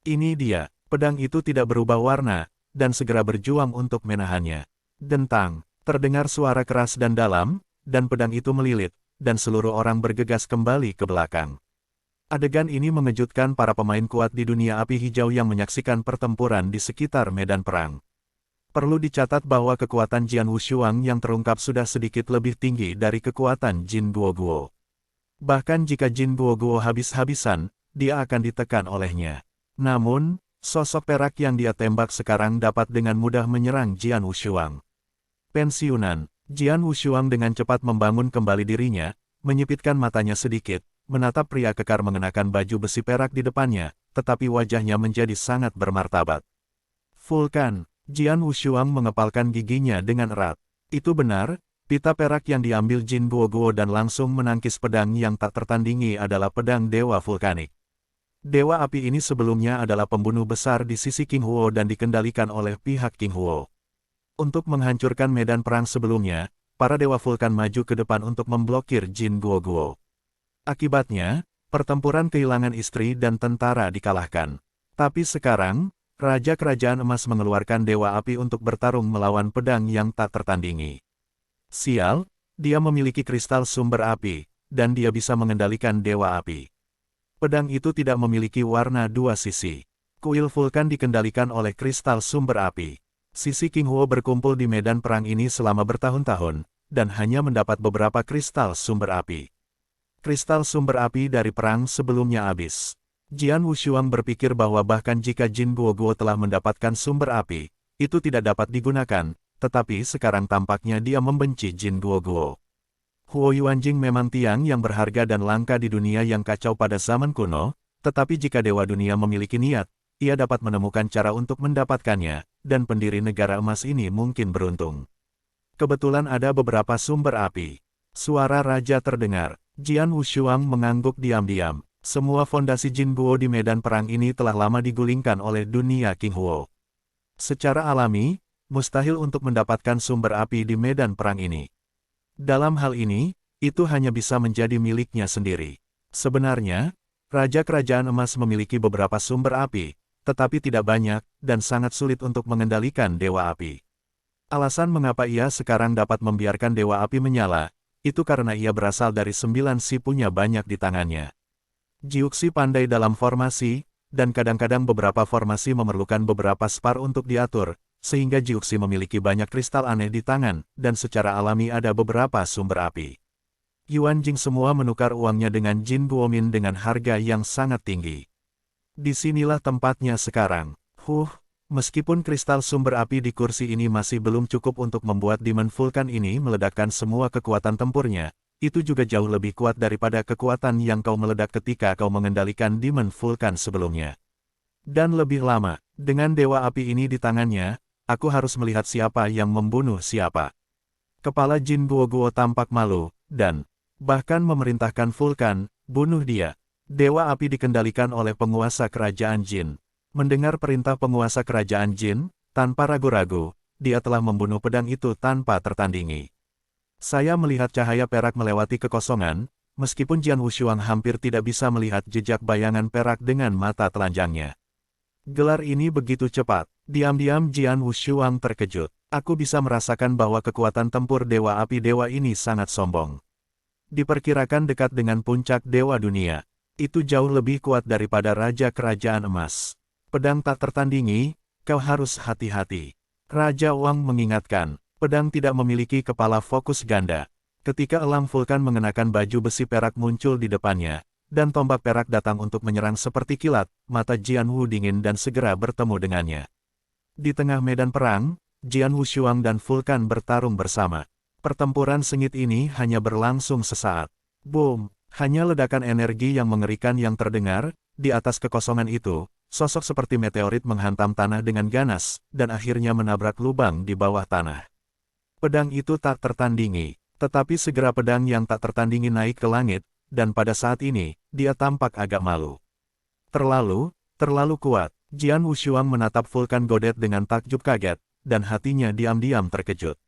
Ini dia, pedang itu tidak berubah warna, dan segera berjuang untuk menahannya. Dentang, terdengar suara keras dan dalam, dan pedang itu melilit, dan seluruh orang bergegas kembali ke belakang. Adegan ini mengejutkan para pemain kuat di dunia api hijau yang menyaksikan pertempuran di sekitar medan perang. Perlu dicatat bahwa kekuatan Jian Wushuang yang terungkap sudah sedikit lebih tinggi dari kekuatan Jin Guoguo. Bahkan jika Jin Guoguo habis-habisan, dia akan ditekan olehnya. Namun, sosok perak yang dia tembak sekarang dapat dengan mudah menyerang Jian Wushuang. Pensiunan, Jian Wushuang dengan cepat membangun kembali dirinya, menyipitkan matanya sedikit, menatap pria kekar mengenakan baju besi perak di depannya, tetapi wajahnya menjadi sangat bermartabat. Vulkan, Jian Wushuang mengepalkan giginya dengan erat. Itu benar, pita perak yang diambil Jin Guoguo dan langsung menangkis pedang yang tak tertandingi adalah pedang Dewa Vulkanik. Dewa api ini sebelumnya adalah pembunuh besar di sisi King Huo dan dikendalikan oleh pihak King Huo. Untuk menghancurkan medan perang sebelumnya, para Dewa Vulkan maju ke depan untuk memblokir Jin Guoguo. Akibatnya, pertempuran kehilangan istri dan tentara dikalahkan. Tapi sekarang, Raja Kerajaan Emas mengeluarkan Dewa Api untuk bertarung melawan pedang yang tak tertandingi. Sial, dia memiliki kristal sumber api, dan dia bisa mengendalikan Dewa Api. Pedang itu tidak memiliki warna dua sisi. Kuil vulkan dikendalikan oleh kristal sumber api. Sisi King Huo berkumpul di medan perang ini selama bertahun-tahun, dan hanya mendapat beberapa kristal sumber api. Kristal sumber api dari perang sebelumnya habis. Jian Wushuang berpikir bahwa bahkan jika Jin Guoguo telah mendapatkan sumber api, itu tidak dapat digunakan, tetapi sekarang tampaknya dia membenci Jin Guoguo. Huo Yuanjing memang tiang yang berharga dan langka di dunia yang kacau pada zaman kuno, tetapi jika Dewa Dunia memiliki niat, ia dapat menemukan cara untuk mendapatkannya, dan pendiri negara emas ini mungkin beruntung. Kebetulan ada beberapa sumber api. Suara raja terdengar. Jian Wushuang mengangguk diam-diam. Semua fondasi Jin Guo di medan perang ini telah lama digulingkan oleh dunia King Huo. Secara alami, mustahil untuk mendapatkan sumber api di medan perang ini. Dalam hal ini, itu hanya bisa menjadi miliknya sendiri. Sebenarnya, Raja Kerajaan Emas memiliki beberapa sumber api, tetapi tidak banyak, dan sangat sulit untuk mengendalikan Dewa Api. Alasan mengapa ia sekarang dapat membiarkan Dewa Api menyala, itu karena ia berasal dari 9 si punya banyak di tangannya. Jiuxi pandai dalam formasi, dan kadang-kadang beberapa formasi memerlukan beberapa spar untuk diatur, sehingga Jiuxi memiliki banyak kristal aneh di tangan, dan secara alami ada beberapa sumber api. Yuan Jing semua menukar uangnya dengan Jin Guomin dengan harga yang sangat tinggi. Disinilah tempatnya sekarang. Meskipun kristal sumber api di kursi ini masih belum cukup untuk membuat Demon Vulkan ini meledakkan semua kekuatan tempurnya, itu juga jauh lebih kuat daripada kekuatan yang kau meledak ketika kau mengendalikan Demon Vulkan sebelumnya. Dan lebih lama, dengan dewa api ini di tangannya, aku harus melihat siapa yang membunuh siapa. Kepala Jin Guo tampak malu, dan bahkan memerintahkan Vulkan, bunuh dia. Dewa api dikendalikan oleh penguasa kerajaan Jin. Mendengar perintah penguasa kerajaan Jin, tanpa ragu-ragu, dia telah membunuh pedang itu tanpa tertandingi. Saya melihat cahaya perak melewati kekosongan, meskipun Jian Wushuang hampir tidak bisa melihat jejak bayangan perak dengan mata telanjangnya. Gelar ini begitu cepat. Diam-diam Jian Wushuang terkejut. Aku bisa merasakan bahwa kekuatan tempur dewa api dewa ini sangat sombong. Diperkirakan dekat dengan puncak dewa dunia. Itu jauh lebih kuat daripada Raja Kerajaan Emas. Pedang tak tertandingi, kau harus hati-hati. Raja Wang mengingatkan, pedang tidak memiliki kepala fokus ganda. Ketika elang Vulkan mengenakan baju besi perak muncul di depannya, dan tombak perak datang untuk menyerang seperti kilat, mata Jian Wu dingin dan segera bertemu dengannya. Di tengah medan perang, Jian Wushuang dan Vulkan bertarung bersama. Pertempuran sengit ini hanya berlangsung sesaat. Boom! Hanya ledakan energi yang mengerikan yang terdengar. Di atas kekosongan itu, sosok seperti meteorit menghantam tanah dengan ganas, dan akhirnya menabrak lubang di bawah tanah. Pedang itu tak tertandingi, tetapi segera pedang yang tak tertandingi naik ke langit, dan pada saat ini, dia tampak agak malu. Terlalu kuat. Jian Wushuang menatap Vulkan Godet dengan takjub kaget, dan hatinya diam-diam terkejut.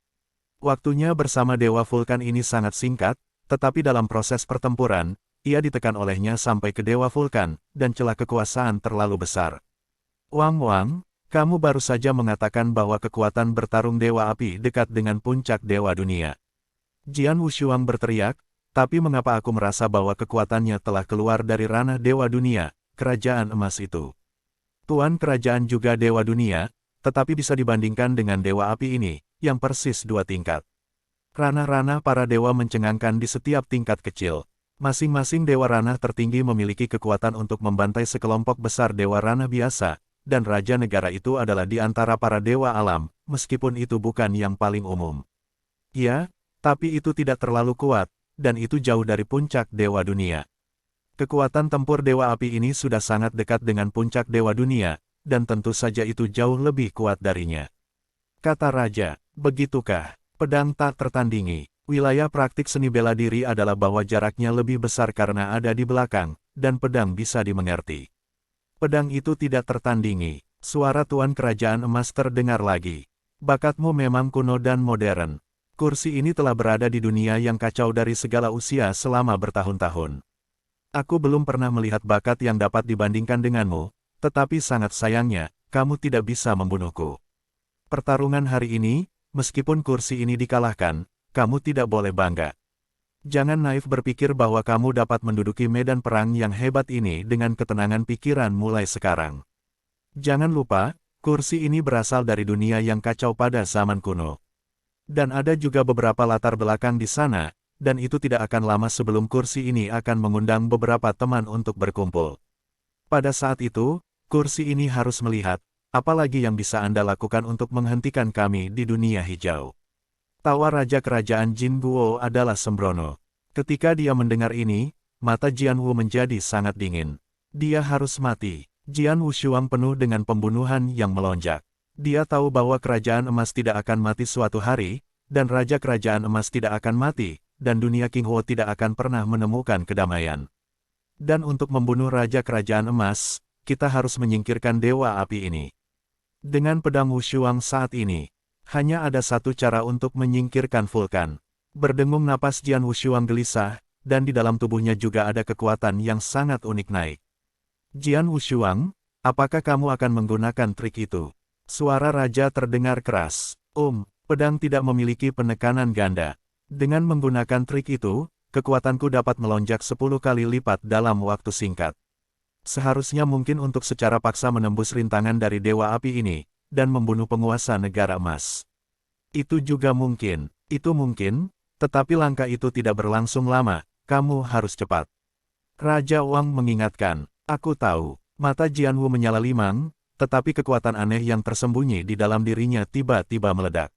Waktunya bersama Dewa Vulkan ini sangat singkat, tetapi dalam proses pertempuran, ia ditekan olehnya sampai ke Dewa Vulkan, dan celah kekuasaan terlalu besar. Wang, kamu baru saja mengatakan bahwa kekuatan bertarung Dewa Api dekat dengan puncak Dewa Dunia. Jian Wushuang berteriak, tapi mengapa aku merasa bahwa kekuatannya telah keluar dari ranah Dewa Dunia, kerajaan emas itu? Tuan kerajaan juga Dewa Dunia, tetapi bisa dibandingkan dengan Dewa Api ini, yang persis 2 tingkat. Ranah-ranah para dewa mencengangkan di setiap tingkat kecil. Masing-masing dewa ranah tertinggi memiliki kekuatan untuk membantai sekelompok besar dewa ranah biasa, dan raja negara itu adalah di antara para dewa alam, meskipun itu bukan yang paling umum. Ya, tapi itu tidak terlalu kuat, dan itu jauh dari puncak dewa dunia. Kekuatan tempur dewa api ini sudah sangat dekat dengan puncak dewa dunia, dan tentu saja itu jauh lebih kuat darinya. Kata raja, begitukah? Pedang tak tertandingi. Wilayah praktik seni bela diri adalah bahwa jaraknya lebih besar karena ada di belakang, dan pedang bisa dimengerti. Pedang itu tidak tertandingi. Suara Tuan Kerajaan Emas terdengar lagi. Bakatmu memang kuno dan modern. Kursi ini telah berada di dunia yang kacau dari segala usia selama bertahun-tahun. Aku belum pernah melihat bakat yang dapat dibandingkan denganmu, tetapi sangat sayangnya, kamu tidak bisa membunuhku. Pertarungan hari ini, meskipun kursi ini dikalahkan, kamu tidak boleh bangga. Jangan naif berpikir bahwa kamu dapat menduduki medan perang yang hebat ini dengan ketenangan pikiran mulai sekarang. Jangan lupa, kursi ini berasal dari dunia yang kacau pada zaman kuno. Dan ada juga beberapa latar belakang di sana, dan itu tidak akan lama sebelum kursi ini akan mengundang beberapa teman untuk berkumpul. Pada saat itu, kursi ini harus melihat, apalagi yang bisa Anda lakukan untuk menghentikan kami di dunia hijau. Tawa Raja Kerajaan Jin Guo adalah sembrono. Ketika dia mendengar ini, mata Jian Wu menjadi sangat dingin. Dia harus mati. Jian Wushuang penuh dengan pembunuhan yang melonjak. Dia tahu bahwa kerajaan emas tidak akan mati suatu hari, dan Raja Kerajaan Emas tidak akan mati, dan dunia Qinghuo tidak akan pernah menemukan kedamaian. Dan untuk membunuh Raja Kerajaan Emas, kita harus menyingkirkan Dewa Api ini. Dengan pedang Wushuang saat ini, hanya ada satu cara untuk menyingkirkan Vulkan. Berdengung napas Jian Wushuang gelisah, dan di dalam tubuhnya juga ada kekuatan yang sangat unik naik. Jian Wushuang, apakah kamu akan menggunakan trik itu? Suara raja terdengar keras. Pedang tidak memiliki penekanan ganda. Dengan menggunakan trik itu, kekuatanku dapat melonjak 10 kali lipat dalam waktu singkat. Seharusnya mungkin untuk secara paksa menembus rintangan dari Dewa Api ini, dan membunuh penguasa negara emas. Itu mungkin, tetapi langkah itu tidak berlangsung lama, kamu harus cepat. Raja Wang mengingatkan, aku tahu, mata Jianwu menyala limang, tetapi kekuatan aneh yang tersembunyi di dalam dirinya tiba-tiba meledak.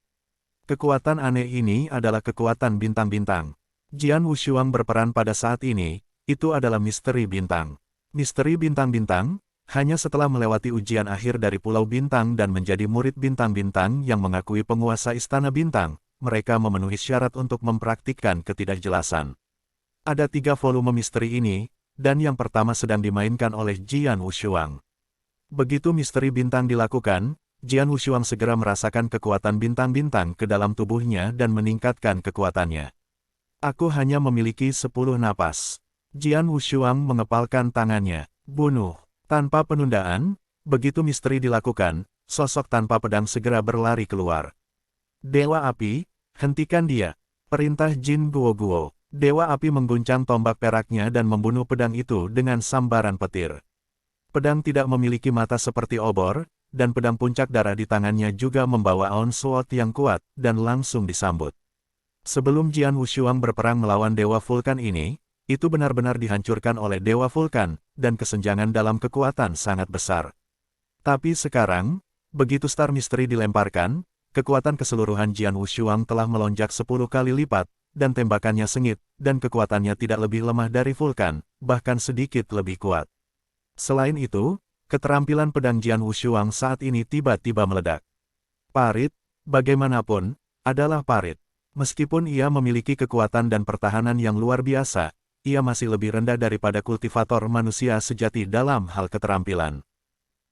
Kekuatan aneh ini adalah kekuatan bintang-bintang. Jian Wushuang berperan pada saat ini, itu adalah misteri bintang. Misteri bintang-bintang, hanya setelah melewati ujian akhir dari Pulau Bintang dan menjadi murid bintang-bintang yang mengakui penguasa Istana Bintang, mereka memenuhi syarat untuk mempraktikkan ketidakjelasan. Ada 3 volume misteri ini, dan yang pertama sedang dimainkan oleh Jian Wushuang. Begitu misteri bintang dilakukan, Jian Wushuang segera merasakan kekuatan bintang-bintang ke dalam tubuhnya dan meningkatkan kekuatannya. Aku hanya memiliki 10 napas. Jian Wushuang mengepalkan tangannya. Bunuh. Tanpa penundaan, begitu misteri dilakukan, sosok tanpa pedang segera berlari keluar. Dewa Api, hentikan dia. Perintah Jin Guo. Dewa Api mengguncang tombak peraknya dan membunuh pedang itu dengan sambaran petir. Pedang tidak memiliki mata seperti obor, dan pedang puncak darah di tangannya juga membawa aun sword yang kuat, dan langsung disambut. Sebelum Jian Wushuang berperang melawan Dewa Vulkan ini, itu benar-benar dihancurkan oleh Dewa Vulkan, dan kesenjangan dalam kekuatan sangat besar. Tapi sekarang, begitu Star Misteri dilemparkan, kekuatan keseluruhan Jian Wushuang telah melonjak 10 kali lipat, dan tembakannya sengit, dan kekuatannya tidak lebih lemah dari Vulkan, bahkan sedikit lebih kuat. Selain itu, keterampilan pedang Jian Wushuang saat ini tiba-tiba meledak. Parit, bagaimanapun, adalah parit. Meskipun ia memiliki kekuatan dan pertahanan yang luar biasa, ia masih lebih rendah daripada kultivator manusia sejati dalam hal keterampilan.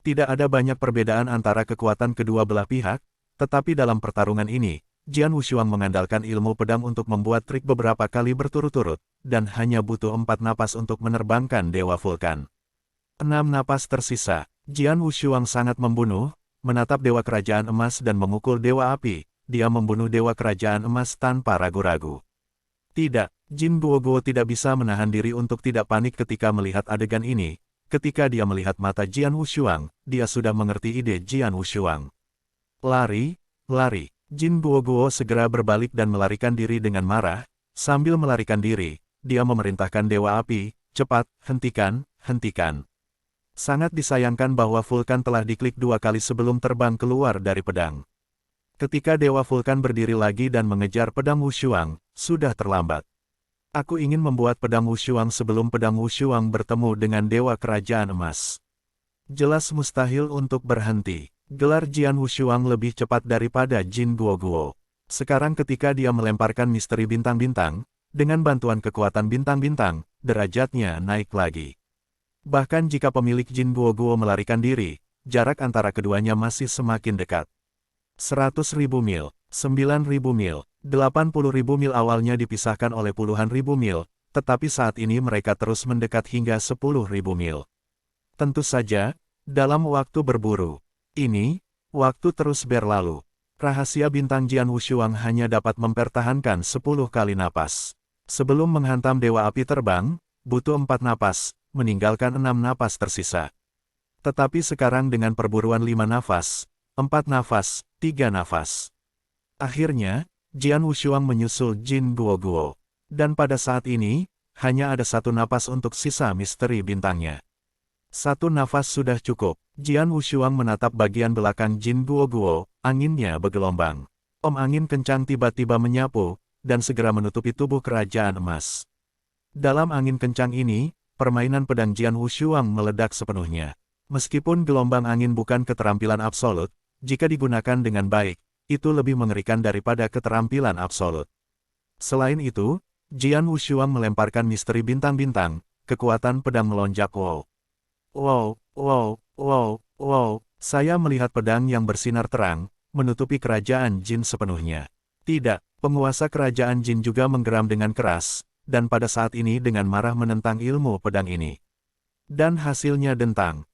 Tidak ada banyak perbedaan antara kekuatan kedua belah pihak, tetapi dalam pertarungan ini, Jian Wushuang mengandalkan ilmu pedang untuk membuat trik beberapa kali berturut-turut, dan hanya butuh 4 napas untuk menerbangkan Dewa Vulkan. 6 napas tersisa, Jian Wushuang sangat membunuh, menatap Dewa Kerajaan Emas dan memukul Dewa Api, dia membunuh Dewa Kerajaan Emas tanpa ragu-ragu. Tidak, Jin Guo tidak bisa menahan diri untuk tidak panik ketika melihat adegan ini. Ketika dia melihat mata Jian Wushuang, dia sudah mengerti ide Jian Wushuang. Lari. Jin Guo segera berbalik dan melarikan diri dengan marah. Sambil melarikan diri, dia memerintahkan Dewa Api, cepat, hentikan. Sangat disayangkan bahwa Vulkan telah diklik 2 kali sebelum terbang keluar dari pedang. Ketika Dewa Vulkan berdiri lagi dan mengejar pedang Wushuang, sudah terlambat. Aku ingin membuat pedang Wushuang sebelum pedang Wushuang bertemu dengan Dewa Kerajaan Emas. Jelas mustahil untuk berhenti. Gelar Jian Wushuang lebih cepat daripada Jin Guo. Sekarang ketika dia melemparkan misteri bintang-bintang, dengan bantuan kekuatan bintang-bintang, derajatnya naik lagi. Bahkan jika pemilik Jin Guo melarikan diri, jarak antara keduanya masih semakin dekat. 100.000 mil, 9.000 mil, 80.000 mil awalnya dipisahkan oleh puluhan ribu mil, tetapi saat ini mereka terus mendekat hingga 10.000 mil. Tentu saja, dalam waktu berburu ini, waktu terus berlalu. Rahasia bintang Jian Wushuang hanya dapat mempertahankan 10 kali napas. Sebelum menghantam Dewa Api terbang, butuh 4 napas, meninggalkan 6 napas tersisa. Tetapi sekarang dengan perburuan 5 nafas, 4 nafas, 3 nafas. Akhirnya, Jian Wushuang menyusul Jin Guo. Dan pada saat ini, hanya ada 1 napas untuk sisa misteri bintangnya. 1 nafas sudah cukup. Jian Wushuang menatap bagian belakang Jin Guo, anginnya bergelombang. Angin kencang tiba-tiba menyapu, dan segera menutupi tubuh Kerajaan Emas. Dalam angin kencang ini, permainan pedang Jian Wushuang meledak sepenuhnya. Meskipun gelombang angin bukan keterampilan absolut, jika digunakan dengan baik, itu lebih mengerikan daripada keterampilan absolut. Selain itu, Jian Wushuang melemparkan misteri bintang-bintang, kekuatan pedang melonjak. Wow, saya melihat pedang yang bersinar terang, menutupi kerajaan Jin sepenuhnya. Tidak, penguasa kerajaan Jin juga menggeram dengan keras, dan pada saat ini dengan marah menentang ilmu pedang ini. Dan hasilnya dentang.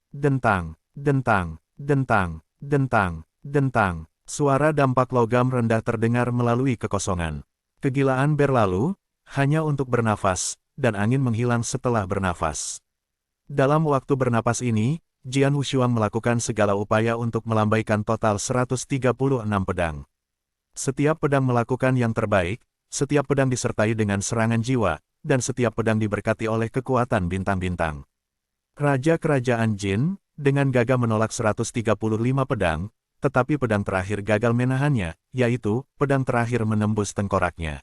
Suara dampak logam rendah terdengar melalui kekosongan. Kegilaan berlalu, hanya untuk bernafas, dan angin menghilang setelah bernafas. Dalam waktu bernapas ini, Jian Wushuang melakukan segala upaya untuk melambaikan total 136 pedang. Setiap pedang melakukan yang terbaik, setiap pedang disertai dengan serangan jiwa, dan setiap pedang diberkati oleh kekuatan bintang-bintang. Raja Kerajaan Jin, dengan gagah menolak 135 pedang, tetapi pedang terakhir gagal menahannya, yaitu, pedang terakhir menembus tengkoraknya.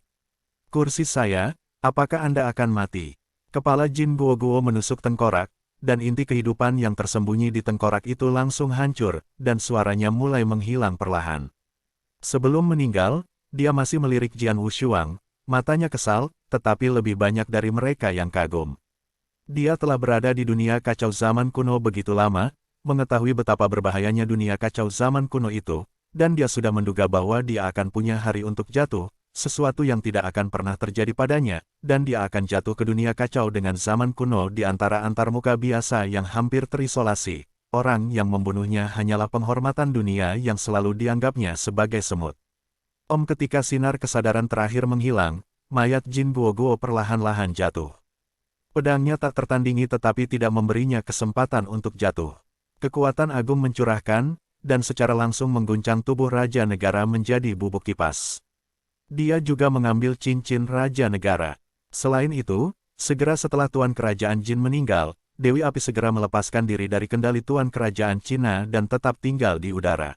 Kursi saya, apakah Anda akan mati? Kepala Jin Guoguo menusuk tengkorak, dan inti kehidupan yang tersembunyi di tengkorak itu langsung hancur, dan suaranya mulai menghilang perlahan. Sebelum meninggal, dia masih melirik Jian Wushuang, matanya kesal, tetapi lebih banyak dari mereka yang kagum. Dia telah berada di dunia kacau zaman kuno begitu lama, mengetahui betapa berbahayanya dunia kacau zaman kuno itu, dan dia sudah menduga bahwa dia akan punya hari untuk jatuh, sesuatu yang tidak akan pernah terjadi padanya, dan dia akan jatuh ke dunia kacau dengan zaman kuno di antara antarmuka biasa yang hampir terisolasi. Orang yang membunuhnya hanyalah penghormatan dunia yang selalu dianggapnya sebagai semut. Ketika sinar kesadaran terakhir menghilang, mayat Jin Guoguo perlahan-lahan jatuh. Pedangnya tak tertandingi tetapi tidak memberinya kesempatan untuk jatuh. Kekuatan agung mencurahkan, dan secara langsung mengguncang tubuh Raja Negara menjadi bubuk kipas. Dia juga mengambil cincin Raja Negara. Selain itu, segera setelah Tuan Kerajaan Jin meninggal, Dewi Api segera melepaskan diri dari kendali Tuan Kerajaan Cina dan tetap tinggal di udara.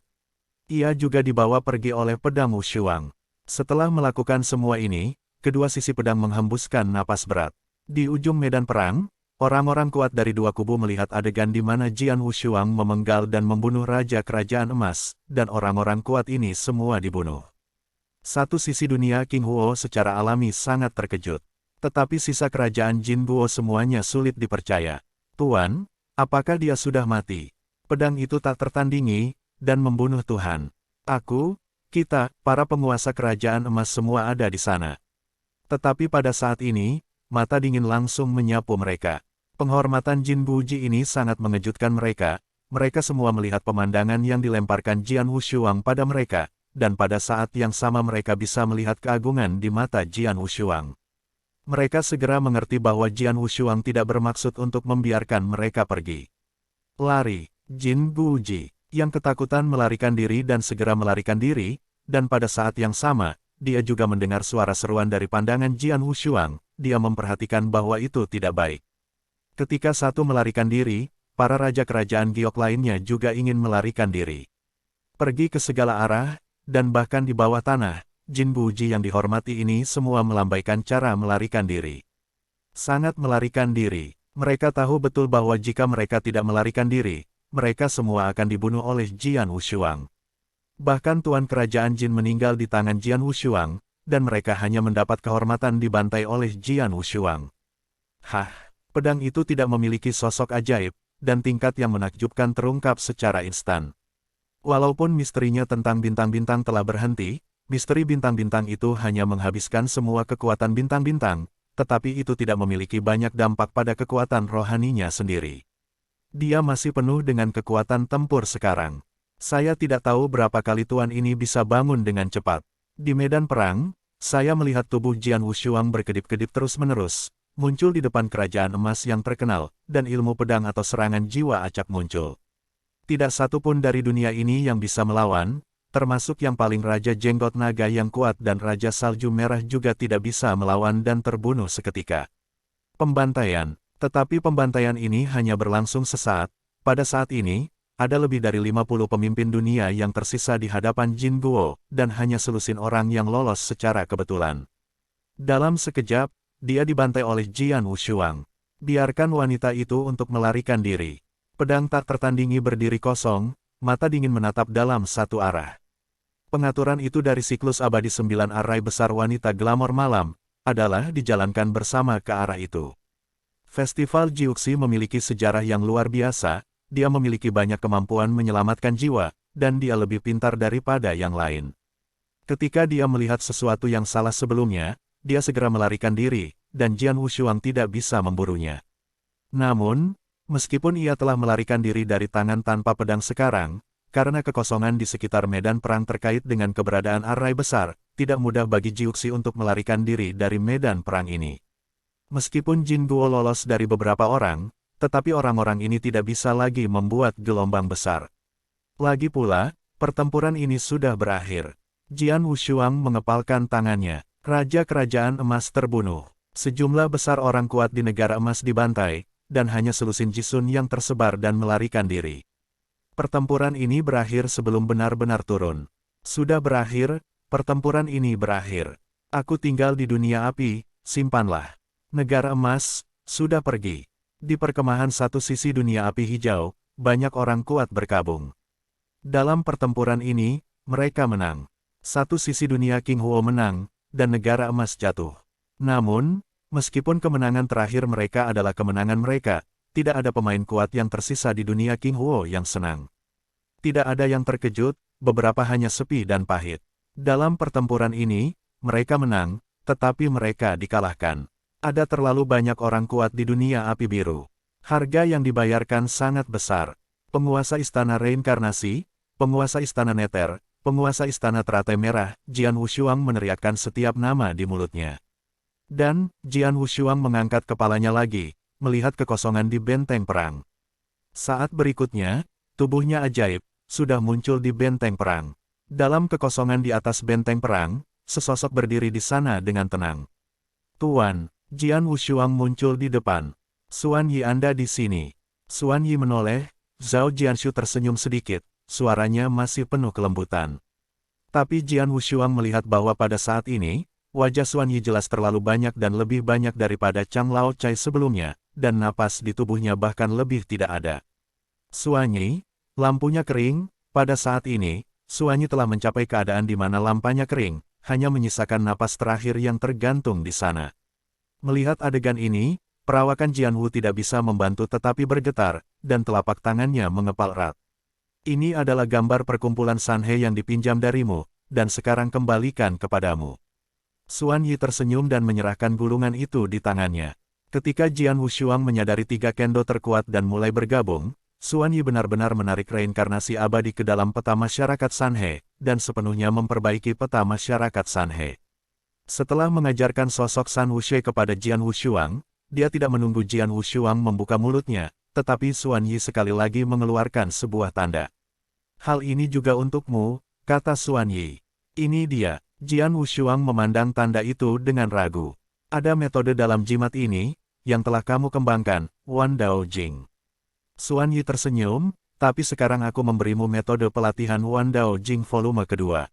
Ia juga dibawa pergi oleh pedang Wushuang. Setelah melakukan semua ini, kedua sisi pedang menghembuskan napas berat. Di ujung medan perang, orang-orang kuat dari dua kubu melihat adegan di mana Jian Wushuang memenggal dan membunuh Raja Kerajaan Emas, dan orang-orang kuat ini semua dibunuh. Satu sisi dunia King Huo secara alami sangat terkejut. Tetapi sisa kerajaan Jin Guo semuanya sulit dipercaya. Tuan, apakah dia sudah mati? Pedang itu tak tertandingi, dan membunuh Tuhan. Kita, para penguasa kerajaan emas semua ada di sana. Tetapi pada saat ini, mata dingin langsung menyapu mereka. Penghormatan Jin Buji ini sangat mengejutkan mereka. Mereka semua melihat pemandangan yang dilemparkan Jian Wushuang pada mereka, dan pada saat yang sama mereka bisa melihat keagungan di mata Jian Wushuang. Mereka segera mengerti bahwa Jian Wushuang tidak bermaksud untuk membiarkan mereka pergi. Lari, Jin Buji, yang ketakutan melarikan diri dan segera melarikan diri, dan pada saat yang sama, dia juga mendengar suara seruan dari pandangan Jian Wushuang, dia memperhatikan bahwa itu tidak baik. Ketika satu melarikan diri, para raja kerajaan giok lainnya juga ingin melarikan diri. Pergi ke segala arah, dan bahkan di bawah tanah. Jin Buji yang dihormati ini semua melambaikan cara melarikan diri. Sangat melarikan diri. Mereka tahu betul bahwa jika mereka tidak melarikan diri, mereka semua akan dibunuh oleh Jian Wushuang. Bahkan Tuan Kerajaan Jin meninggal di tangan Jian Wushuang, dan mereka hanya mendapat kehormatan dibantai oleh Jian Wushuang. Pedang itu tidak memiliki sosok ajaib, dan tingkat yang menakjubkan terungkap secara instan. Walaupun misterinya tentang bintang-bintang telah berhenti, misteri bintang-bintang itu hanya menghabiskan semua kekuatan bintang-bintang, tetapi itu tidak memiliki banyak dampak pada kekuatan rohaninya sendiri. Dia masih penuh dengan kekuatan tempur sekarang. Saya tidak tahu berapa kali tuan ini bisa bangun dengan cepat. Di medan perang, saya melihat tubuh Jian Wushuang berkedip-kedip terus-menerus, muncul di depan kerajaan emas yang terkenal, dan ilmu pedang atau serangan jiwa acak muncul. Tidak satu pun dari dunia ini yang bisa melawan, termasuk yang paling Raja Jenggot Naga yang kuat dan Raja Salju Merah juga tidak bisa melawan dan terbunuh seketika. Pembantaian. Tetapi pembantaian ini hanya berlangsung sesaat. Pada saat ini, ada lebih dari 50 pemimpin dunia yang tersisa di hadapan Jin Guo, dan hanya selusin orang yang lolos secara kebetulan. Dalam sekejap, dia dibantai oleh Jian Wushuang. Biarkan wanita itu untuk melarikan diri. Pedang tak tertandingi berdiri kosong, mata dingin menatap dalam satu arah. Pengaturan itu dari siklus abadi 9 arai besar wanita glamor malam, adalah dijalankan bersama ke arah itu. Festival Jiuxi memiliki sejarah yang luar biasa, dia memiliki banyak kemampuan menyelamatkan jiwa, dan dia lebih pintar daripada yang lain. Ketika dia melihat sesuatu yang salah sebelumnya, dia segera melarikan diri, dan Jian Wushuang tidak bisa memburunya. Namun, meskipun ia telah melarikan diri dari tangan tanpa pedang sekarang, karena kekosongan di sekitar medan perang terkait dengan keberadaan arai besar, tidak mudah bagi Jiuxi untuk melarikan diri dari medan perang ini. Meskipun Jin Guo lolos dari beberapa orang, tetapi orang-orang ini tidak bisa lagi membuat gelombang besar. Lagi pula, pertempuran ini sudah berakhir. Jian Wushuang mengepalkan tangannya. Raja Kerajaan Emas terbunuh. Sejumlah besar orang kuat di negara emas dibantai, dan hanya selusin Jisun yang tersebar dan melarikan diri. Pertempuran ini berakhir sebelum benar-benar turun. Sudah berakhir, pertempuran ini berakhir. Aku tinggal di dunia api, simpanlah. Negara emas, sudah pergi. Di perkemahan satu sisi dunia api hijau, banyak orang kuat berkabung. Dalam pertempuran ini, mereka menang. Satu sisi dunia King Huo menang, dan negara emas jatuh. Namun, meskipun kemenangan terakhir mereka adalah kemenangan mereka, tidak ada pemain kuat yang tersisa di dunia King Huo yang senang. Tidak ada yang terkejut, beberapa hanya sepi dan pahit. Dalam pertempuran ini, mereka menang, tetapi mereka dikalahkan. Ada terlalu banyak orang kuat di dunia api biru. Harga yang dibayarkan sangat besar. Penguasa Istana Reinkarnasi, penguasa Istana Neter, penguasa Istana Teratai Merah, Jian Wushuang meneriakkan setiap nama di mulutnya. Dan, Jian Wushuang mengangkat kepalanya lagi, melihat kekosongan di benteng perang. Saat berikutnya, tubuhnya ajaib, sudah muncul di benteng perang. Dalam kekosongan di atas benteng perang, sesosok berdiri di sana dengan tenang. Tuan, Jian Wushuang muncul di depan. Suan Yi, Anda di sini. Suan Yi menoleh, Zhao Jianshu tersenyum sedikit. Suaranya masih penuh kelembutan. Tapi Jian Wushuang melihat bahwa pada saat ini, wajah Suan Yi jelas terlalu banyak dan lebih banyak daripada Chang Lao Chai sebelumnya, dan napas di tubuhnya bahkan lebih tidak ada. Suan Yi, lampunya kering. Pada saat ini, Suan Yi telah mencapai keadaan di mana lampanya kering, hanya menyisakan napas terakhir yang tergantung di sana. Melihat adegan ini, perawakan Jian Wu tidak bisa membantu tetapi bergetar, dan telapak tangannya mengepal erat. Ini adalah gambar perkumpulan Sanhe yang dipinjam darimu, dan sekarang kembalikan kepadamu. Suan Yi tersenyum dan menyerahkan gulungan itu di tangannya. Ketika Jian Wushuang menyadari tiga kendo terkuat dan mulai bergabung, Suan Yi benar-benar menarik reinkarnasi abadi ke dalam peta masyarakat Sanhe, dan sepenuhnya memperbaiki peta masyarakat Sanhe. Setelah mengajarkan sosok San Wushui kepada Jian Wushuang, dia tidak menunggu Jian Wushuang membuka mulutnya, tetapi Suan Yi sekali lagi mengeluarkan sebuah tanda. Hal ini juga untukmu, kata Suan Yi. Ini dia. Jian Wushuang memandang tanda itu dengan ragu. Ada metode dalam jimat ini, yang telah kamu kembangkan, Wan Dao Jing. Suan Yi tersenyum, tapi sekarang aku memberimu metode pelatihan Wan Dao Jing volume kedua.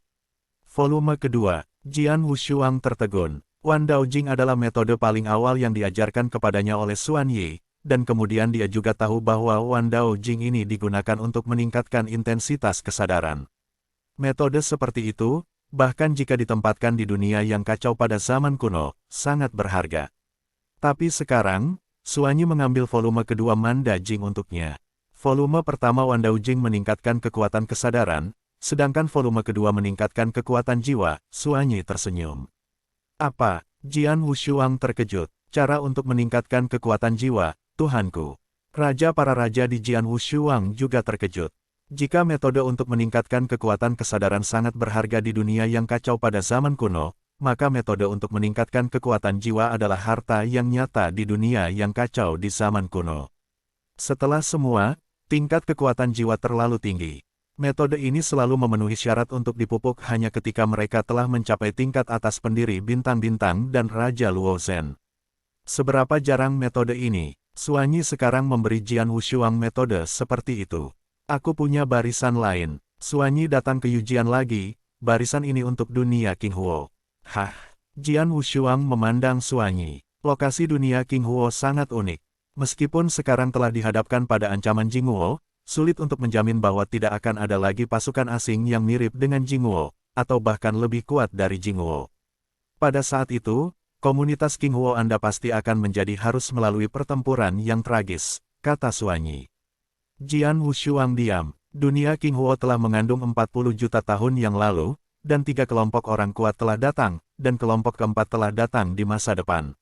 Volume kedua, Jian Wushuang tertegun. Wan Dao Jing adalah metode paling awal yang diajarkan kepadanya oleh Suan Yi. Dan kemudian dia juga tahu bahwa Wan Dao Jing ini digunakan untuk meningkatkan intensitas kesadaran. Metode seperti itu, bahkan jika ditempatkan di dunia yang kacau pada zaman kuno, sangat berharga. Tapi sekarang, Suan Yi mengambil volume kedua Manda Jing untuknya. Volume pertama Wan Dao Jing meningkatkan kekuatan kesadaran, sedangkan volume kedua meningkatkan kekuatan jiwa. Suan Yi tersenyum. Apa? Jian Wushuang terkejut. Cara untuk meningkatkan kekuatan jiwa, Tuhanku. Raja para raja di Jian Wushuang juga terkejut. Jika metode untuk meningkatkan kekuatan kesadaran sangat berharga di dunia yang kacau pada zaman kuno, maka metode untuk meningkatkan kekuatan jiwa adalah harta yang nyata di dunia yang kacau di zaman kuno. Setelah semua, tingkat kekuatan jiwa terlalu tinggi. Metode ini selalu memenuhi syarat untuk dipupuk hanya ketika mereka telah mencapai tingkat atas pendiri bintang-bintang dan Raja Luo Zhen. Seberapa jarang metode ini? Suan Yi sekarang memberi Jian Wushuang metode seperti itu. Aku punya barisan lain. Suan Yi datang ke Yujian lagi, barisan ini untuk dunia King Huo. Hah? Jian Wushuang memandang Suan Yi. Lokasi dunia King Huo sangat unik. Meskipun sekarang telah dihadapkan pada ancaman Jingguo, sulit untuk menjamin bahwa tidak akan ada lagi pasukan asing yang mirip dengan Jingguo, atau bahkan lebih kuat dari Jingguo. Pada saat itu, komunitas King Huo Anda pasti akan menjadi harus melalui pertempuran yang tragis, kata Suan Yi. Jian Wushuang diam. Dunia King Huo telah mengandung 40 juta tahun yang lalu, dan 3 kelompok orang kuat telah datang, dan kelompok keempat telah datang di masa depan.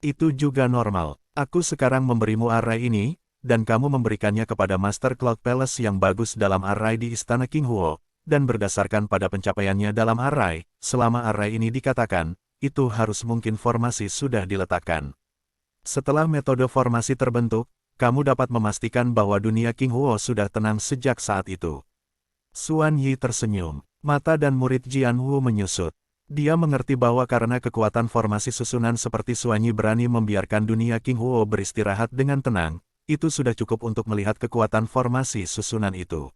Itu juga normal. Aku sekarang memberimu array ini, dan kamu memberikannya kepada Master Cloud Palace yang bagus dalam array di Istana King Huo, dan berdasarkan pada pencapaiannya dalam array, selama array ini dikatakan, itu harus mungkin formasi sudah diletakkan. Setelah metode formasi terbentuk, kamu dapat memastikan bahwa dunia King Huo sudah tenang sejak saat itu. Xuan Yi tersenyum. Mata dan murid Jian Wu menyusut. Dia mengerti bahwa karena kekuatan formasi susunan seperti Xuan Yi berani membiarkan dunia King Huo beristirahat dengan tenang, itu sudah cukup untuk melihat kekuatan formasi susunan itu.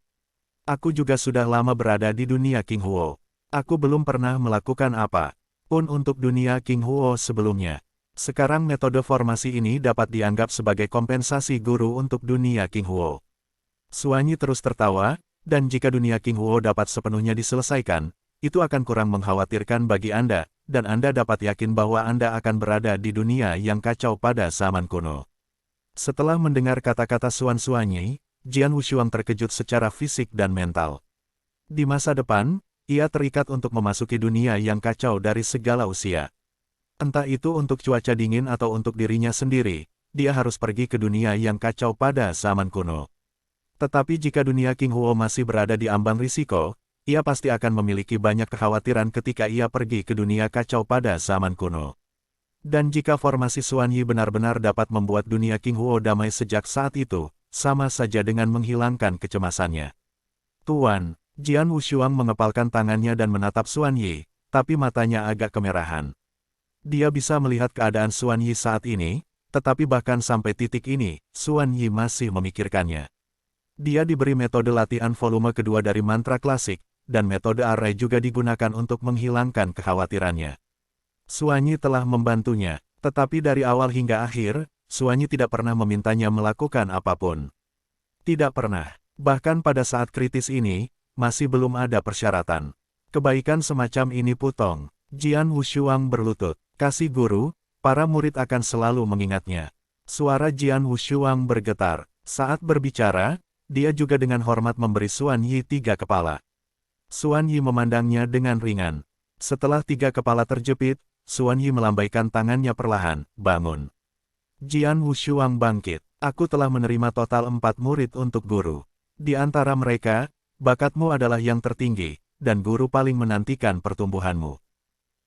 Aku juga sudah lama berada di dunia King Huo. Aku belum pernah melakukan apa pun untuk dunia King Huo sebelumnya. Sekarang metode formasi ini dapat dianggap sebagai kompensasi guru untuk dunia King Huo. Xuan Yi terus tertawa, dan jika dunia King Huo dapat sepenuhnya diselesaikan, itu akan kurang mengkhawatirkan bagi Anda, dan Anda dapat yakin bahwa Anda akan berada di dunia yang kacau pada zaman kuno. Setelah mendengar kata-kata Xuan Yi, Jian Wushuang terkejut secara fisik dan mental. Di masa depan, ia terikat untuk memasuki dunia yang kacau dari segala usia. Entah itu untuk cuaca dingin atau untuk dirinya sendiri, dia harus pergi ke dunia yang kacau pada zaman kuno. Tetapi jika dunia King Huo masih berada di ambang risiko, ia pasti akan memiliki banyak kekhawatiran ketika ia pergi ke dunia kacau pada zaman kuno. Dan jika formasi Xuan Yi benar-benar dapat membuat dunia King Huo damai sejak saat itu, sama saja dengan menghilangkan kecemasannya. Tuan, Jian Wushuang mengepalkan tangannya dan menatap Xuan Yi, tapi matanya agak kemerahan. Dia bisa melihat keadaan Xuan Yi saat ini, tetapi bahkan sampai titik ini, Xuan Yi masih memikirkannya. Dia diberi metode latihan volume kedua dari mantra klasik, dan metode array juga digunakan untuk menghilangkan kekhawatirannya. Xuan Yi telah membantunya, tetapi dari awal hingga akhir, Xuan Yi tidak pernah memintanya melakukan apapun. Tidak pernah. Bahkan pada saat kritis ini, masih belum ada persyaratan. Kebaikan semacam ini putong. Jian Wushuang berlutut. Kasih guru, para murid akan selalu mengingatnya. Suara Jian Wushuang bergetar. Saat berbicara, dia juga dengan hormat memberi Xuan Yi 3 kepala. Xuan Yi memandangnya dengan ringan. Setelah 3 kepala terjepit, Xuan Yi melambaikan tangannya perlahan, bangun. Jian Wushuang bangkit. Aku telah menerima total 4 murid untuk guru. Di antara mereka, bakatmu adalah yang tertinggi, dan guru paling menantikan pertumbuhanmu.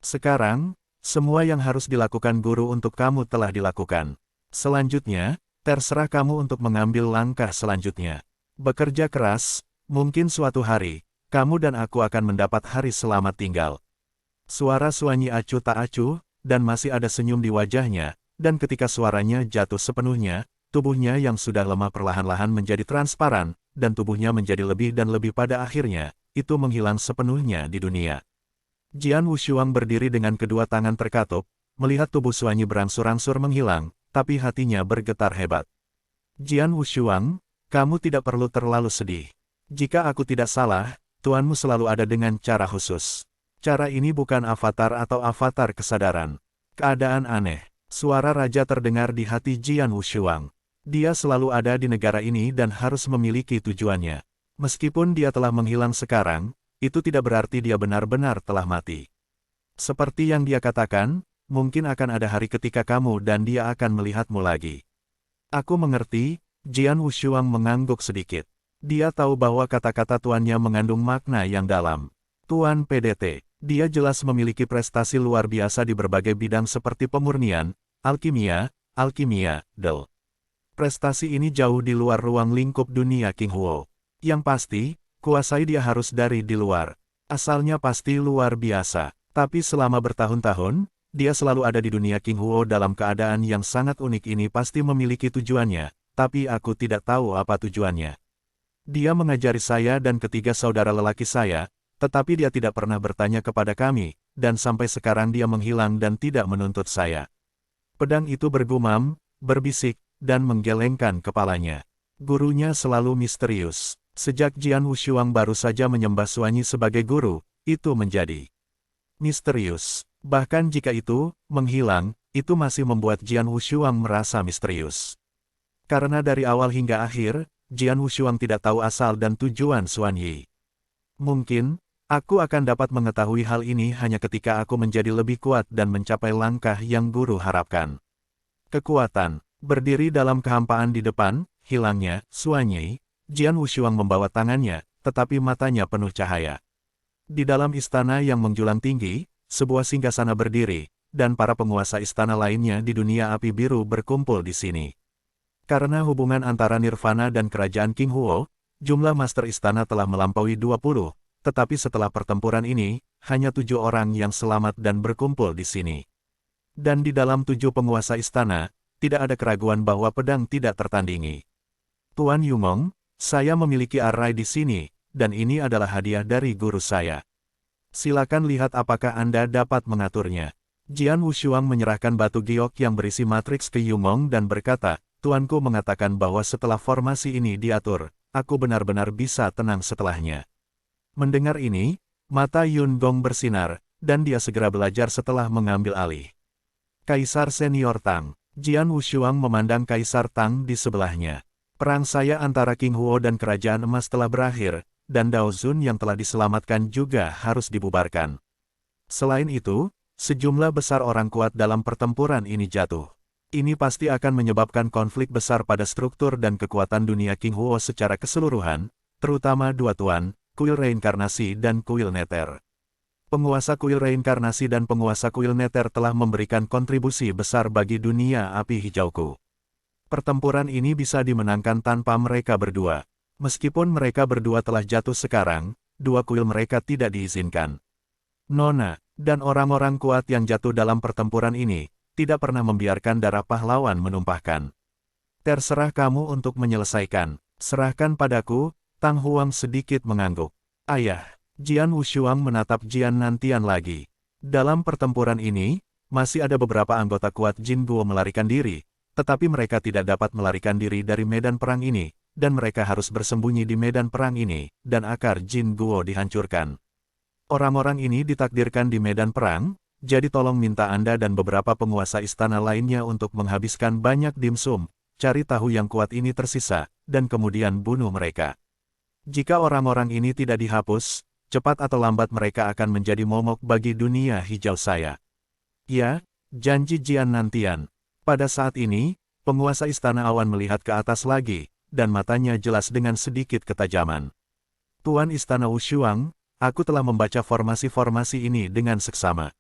Sekarang, semua yang harus dilakukan guru untuk kamu telah dilakukan. Selanjutnya, terserah kamu untuk mengambil langkah selanjutnya. Bekerja keras, mungkin suatu hari, kamu dan aku akan mendapat hari selamat tinggal. Suara Xuan Yi acuh tak acuh, dan masih ada senyum di wajahnya, dan ketika suaranya jatuh sepenuhnya, tubuhnya yang sudah lemah perlahan-lahan menjadi transparan, dan tubuhnya menjadi lebih dan lebih pada akhirnya, itu menghilang sepenuhnya di dunia. Jian Wushuang berdiri dengan kedua tangan terkatup, melihat tubuh Xuan Yi berangsur-angsur menghilang, tapi hatinya bergetar hebat. Jian Wushuang, kamu tidak perlu terlalu sedih. Jika aku tidak salah, tuanmu selalu ada dengan cara khusus. Cara ini bukan avatar atau avatar kesadaran. Keadaan aneh. Suara raja terdengar di hati Jian Wushuang. Dia selalu ada di negara ini dan harus memiliki tujuannya. Meskipun dia telah menghilang sekarang, itu tidak berarti dia benar-benar telah mati. Seperti yang dia katakan, mungkin akan ada hari ketika kamu dan dia akan melihatmu lagi. Aku mengerti, Jian Wushuang mengangguk sedikit. Dia tahu bahwa kata-kata tuannya mengandung makna yang dalam. Tuan PDT, dia jelas memiliki prestasi luar biasa di berbagai bidang seperti pemurnian, alkimia, del. Prestasi ini jauh di luar ruang lingkup dunia King Huo. Yang pasti, kuasai dia harus dari di luar. Asalnya pasti luar biasa, tapi selama bertahun-tahun, dia selalu ada di dunia King Huo dalam keadaan yang sangat unik ini pasti memiliki tujuannya, tapi aku tidak tahu apa tujuannya. Dia mengajari saya dan ketiga saudara lelaki saya, tetapi dia tidak pernah bertanya kepada kami, dan sampai sekarang dia menghilang dan tidak menuntut saya. Pedang itu bergumam, berbisik, dan menggelengkan kepalanya. Gurunya selalu misterius. Sejak Jian Wushuang baru saja menyembah Xuan Yi sebagai guru, itu menjadi misterius. Bahkan jika itu menghilang, itu masih membuat Jian Wushuang merasa misterius. Karena dari awal hingga akhir, Jian Wushuang tidak tahu asal dan tujuan Xuan Yi. Mungkin, aku akan dapat mengetahui hal ini hanya ketika aku menjadi lebih kuat dan mencapai langkah yang guru harapkan. Kekuatan. Berdiri dalam kehampaan di depan, hilangnya, Xuan Yi, Jian Wushuang membawa tangannya, tetapi matanya penuh cahaya. Di dalam istana yang menjulang tinggi, sebuah singgasana berdiri, dan para penguasa istana lainnya di dunia api biru berkumpul di sini. Karena hubungan antara Nirvana dan kerajaan King Huo, jumlah Master Istana telah melampaui 20, tetapi setelah pertempuran ini, hanya 7 orang yang selamat dan berkumpul di sini. Dan di dalam 7 penguasa istana, tidak ada keraguan bahwa pedang tidak tertandingi. Tuan Yumong, saya memiliki arai di sini, dan ini adalah hadiah dari guru saya. Silakan lihat apakah Anda dapat mengaturnya. Jian Wushuang menyerahkan batu giok yang berisi matriks ke Yumong dan berkata, Tuanku mengatakan bahwa setelah formasi ini diatur, aku benar-benar bisa tenang setelahnya. Mendengar ini, mata Yun Gong bersinar, dan dia segera belajar setelah mengambil alih. Kaisar Senior Tang, Jian Wushuang memandang Kaisar Tang di sebelahnya. Perang saya antara King Huo dan Kerajaan Emas telah berakhir, dan Dao Zun yang telah diselamatkan juga harus dibubarkan. Selain itu, sejumlah besar orang kuat dalam pertempuran ini jatuh. Ini pasti akan menyebabkan konflik besar pada struktur dan kekuatan dunia King Huo secara keseluruhan, terutama dua tuan, kuil reinkarnasi dan kuil neter. Penguasa kuil reinkarnasi dan penguasa kuil neter telah memberikan kontribusi besar bagi dunia api hijauku. Pertempuran ini bisa dimenangkan tanpa mereka berdua. Meskipun mereka berdua telah jatuh sekarang, dua kuil mereka tidak diizinkan. Nona, dan orang-orang kuat yang jatuh dalam pertempuran ini, tidak pernah membiarkan darah pahlawan menumpahkan. Terserah kamu untuk menyelesaikan. Serahkan padaku, Tang Huang sedikit mengangguk. Ayah, Jian Wushuang menatap Jian Nantian lagi. Dalam pertempuran ini, masih ada beberapa anggota kuat Jin Guo melarikan diri, tetapi mereka tidak dapat melarikan diri dari medan perang ini, dan mereka harus bersembunyi di medan perang ini, dan akar Jin Guo dihancurkan. Orang-orang ini ditakdirkan di medan perang, jadi tolong minta Anda dan beberapa penguasa istana lainnya untuk menghabiskan banyak dimsum, cari tahu yang kuat ini tersisa, dan kemudian bunuh mereka. Jika orang-orang ini tidak dihapus, cepat atau lambat mereka akan menjadi momok bagi dunia hijau saya. Ya, janji Jian Nantian. Pada saat ini, penguasa istana awan melihat ke atas lagi, dan matanya jelas dengan sedikit ketajaman. Tuan Istana Wushuang, aku telah membaca formasi-formasi ini dengan seksama.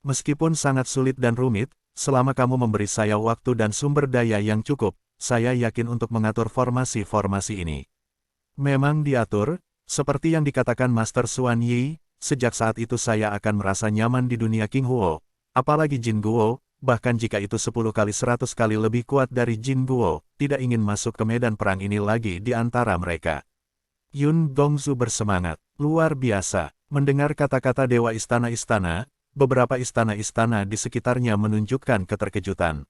Meskipun sangat sulit dan rumit, selama kamu memberi saya waktu dan sumber daya yang cukup, saya yakin untuk mengatur formasi-formasi ini. Memang diatur, seperti yang dikatakan Master Xuan Yi, sejak saat itu saya akan merasa nyaman di dunia King Huo, apalagi Jin Guo, bahkan jika itu 10 kali 100 kali lebih kuat dari Jin Guo, tidak ingin masuk ke medan perang ini lagi di antara mereka. Yun Gongzu bersemangat, luar biasa, mendengar kata-kata Dewa Istana-Istana, beberapa istana-istana di sekitarnya menunjukkan keterkejutan.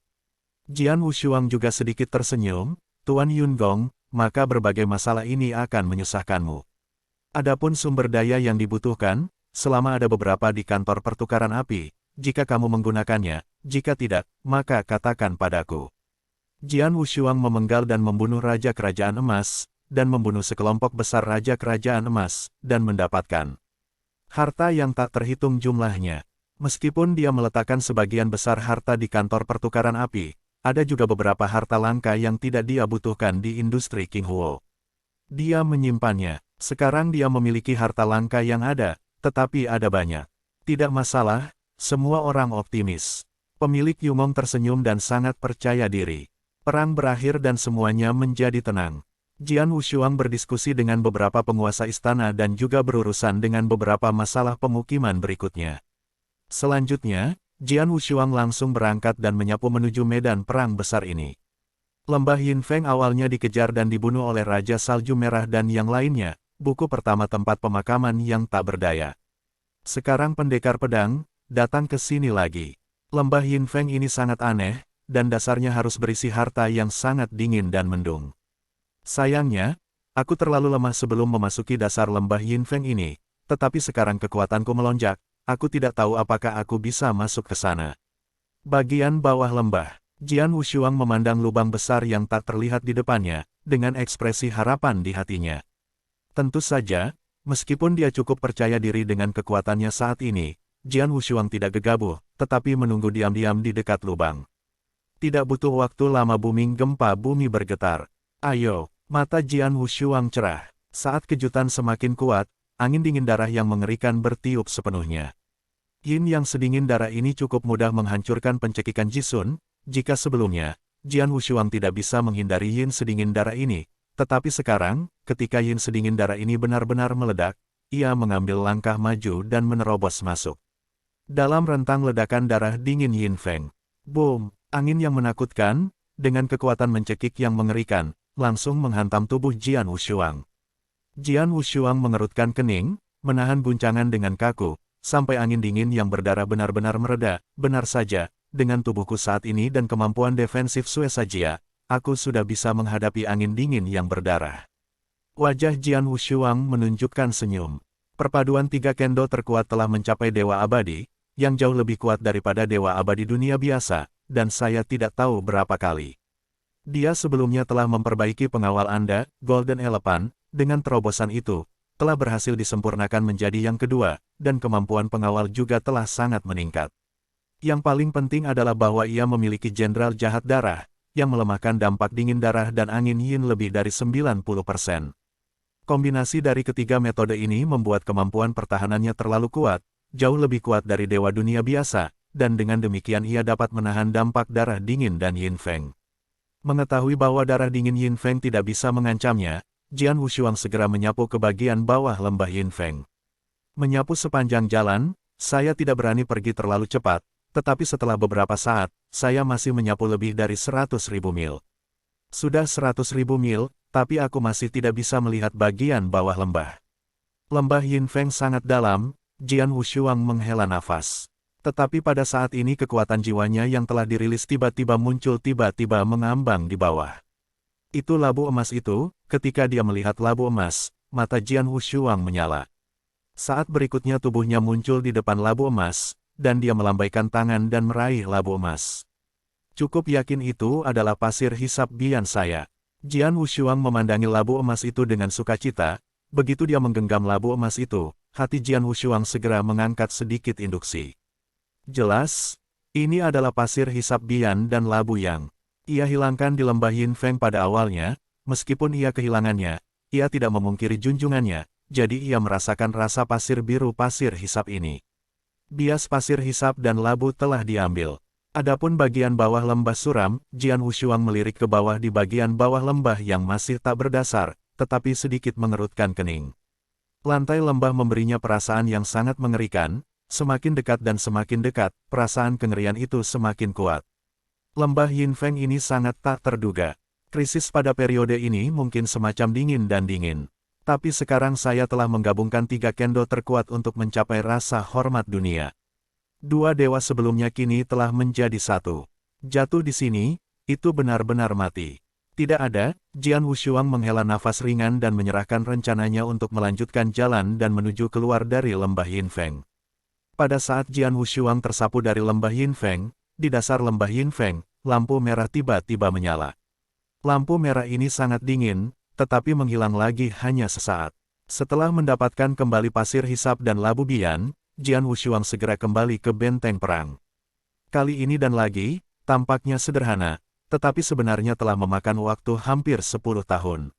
Jian Wushuang juga sedikit tersenyum, Tuan Yun Gong, maka berbagai masalah ini akan menyusahkanmu. Adapun sumber daya yang dibutuhkan, selama ada beberapa di kantor pertukaran api, jika kamu menggunakannya, jika tidak, maka katakan padaku. Jian Wushuang memenggal dan membunuh Raja Kerajaan Emas, dan membunuh sekelompok besar Raja Kerajaan Emas, dan mendapatkan harta yang tak terhitung jumlahnya. Meskipun dia meletakkan sebagian besar harta di kantor pertukaran api, ada juga beberapa harta langka yang tidak dia butuhkan di industri King Huo. Dia menyimpannya. Sekarang dia memiliki harta langka yang ada, tetapi ada banyak. Tidak masalah, semua orang optimis. Pemilik Yumong tersenyum dan sangat percaya diri. Perang berakhir dan semuanya menjadi tenang. Jian Wushuang berdiskusi dengan beberapa penguasa istana dan juga berurusan dengan beberapa masalah pemukiman berikutnya. Selanjutnya, Jian Wushuang langsung berangkat dan menyapu menuju medan perang besar ini. Lembah Yinfeng awalnya dikejar dan dibunuh oleh Raja Salju Merah dan yang lainnya, buku pertama tempat pemakaman yang tak berdaya. Sekarang pendekar pedang, datang ke sini lagi. Lembah Yinfeng ini sangat aneh, dan dasarnya harus berisi harta yang sangat dingin dan mendung. Sayangnya, aku terlalu lemah sebelum memasuki dasar lembah Yinfeng ini, tetapi sekarang kekuatanku melonjak. Aku tidak tahu apakah aku bisa masuk ke sana. Bagian bawah lembah, Jian Wushuang memandang lubang besar yang tak terlihat di depannya, dengan ekspresi harapan di hatinya. Tentu saja, meskipun dia cukup percaya diri dengan kekuatannya saat ini, Jian Wushuang tidak gegabah, tetapi menunggu diam-diam di dekat lubang. Tidak butuh waktu lama booming gempa bumi bergetar. Ayo, mata Jian Wushuang cerah. Saat kejutan semakin kuat, angin dingin darah yang mengerikan bertiup sepenuhnya. Yin yang sedingin darah ini cukup mudah menghancurkan pencekikan Jisun, jika sebelumnya, Jian Wushuang tidak bisa menghindari yin sedingin darah ini, tetapi sekarang, ketika yin sedingin darah ini benar-benar meledak, ia mengambil langkah maju dan menerobos masuk. Dalam rentang ledakan darah dingin Yin Feng. Boom! Angin yang menakutkan, dengan kekuatan mencekik yang mengerikan, langsung menghantam tubuh Jian Wushuang. Jian Wushuang mengerutkan kening, menahan guncangan dengan kaku, sampai angin dingin yang berdarah benar-benar mereda. Benar saja, dengan tubuhku saat ini dan kemampuan defensif Suesajia, aku sudah bisa menghadapi angin dingin yang berdarah. Wajah Jian Wushuang menunjukkan senyum. Perpaduan tiga kendo terkuat telah mencapai Dewa Abadi, yang jauh lebih kuat daripada Dewa Abadi dunia biasa, dan saya tidak tahu berapa kali. Dia sebelumnya telah memperbaiki pengawal Anda, Golden Elephant, dengan terobosan itu, telah berhasil disempurnakan menjadi yang kedua, dan kemampuan pengawal juga telah sangat meningkat. Yang paling penting adalah bahwa ia memiliki jenderal jahat darah, yang melemahkan dampak dingin darah dan angin yin lebih dari 90%. Kombinasi dari ketiga metode ini membuat kemampuan pertahanannya terlalu kuat, jauh lebih kuat dari dewa dunia biasa, dan dengan demikian ia dapat menahan dampak darah dingin dan Yin Feng. Mengetahui bahwa darah dingin Yin Feng tidak bisa mengancamnya, Jian Wushuang segera menyapu ke bagian bawah lembah Yin Feng. Menyapu sepanjang jalan, saya tidak berani pergi terlalu cepat, tetapi setelah beberapa saat, saya masih menyapu lebih dari 100.000 mil. Sudah 100.000 mil, tapi aku masih tidak bisa melihat bagian bawah lembah. Lembah Yin Feng sangat dalam, Jian Wushuang menghela nafas. Tetapi pada saat ini kekuatan jiwanya yang telah dirilis tiba-tiba muncul tiba-tiba mengambang di bawah. Itu labu emas itu, ketika dia melihat labu emas, mata Jian Wushuang menyala. Saat berikutnya tubuhnya muncul di depan labu emas, dan dia melambaikan tangan dan meraih labu emas. Cukup yakin itu adalah pasir hisap bian saya. Jian Wushuang memandangi labu emas itu dengan sukacita. Begitu dia menggenggam labu emas itu, hati Jian Wushuang segera mengangkat sedikit induksi. Jelas, ini adalah pasir hisap bian dan labu yang ia hilangkan di lembah Yin Feng pada awalnya. Meskipun ia kehilangannya, ia tidak memungkiri junjungannya, jadi ia merasakan rasa pasir biru pasir hisap ini. Bias pasir hisap dan labu telah diambil. Adapun bagian bawah lembah suram, Jian Wushuang melirik ke bawah di bagian bawah lembah yang masih tak berdasar, tetapi sedikit mengerutkan kening. Lantai lembah memberinya perasaan yang sangat mengerikan, semakin dekat dan semakin dekat, perasaan kengerian itu semakin kuat. Lembah Yin Feng ini sangat tak terduga. Krisis pada periode ini mungkin semacam dingin dan dingin. Tapi sekarang saya telah menggabungkan tiga kendo terkuat untuk mencapai rasa hormat dunia. Dua dewa sebelumnya kini telah menjadi satu. Jatuh di sini, itu benar-benar mati. Tidak ada, Jian Wushuang menghela nafas ringan dan menyerahkan rencananya untuk melanjutkan jalan dan menuju keluar dari lembah Yin Feng. Pada saat Jian Wushuang tersapu dari lembah Yin Feng, di dasar lembah Yin Feng, lampu merah tiba-tiba menyala. Lampu merah ini sangat dingin, tetapi menghilang lagi hanya sesaat. Setelah mendapatkan kembali pasir hisap dan labu bian, Jian Wushuang segera kembali ke benteng perang. Kali ini dan lagi, tampaknya sederhana, tetapi sebenarnya telah memakan waktu hampir 10 tahun.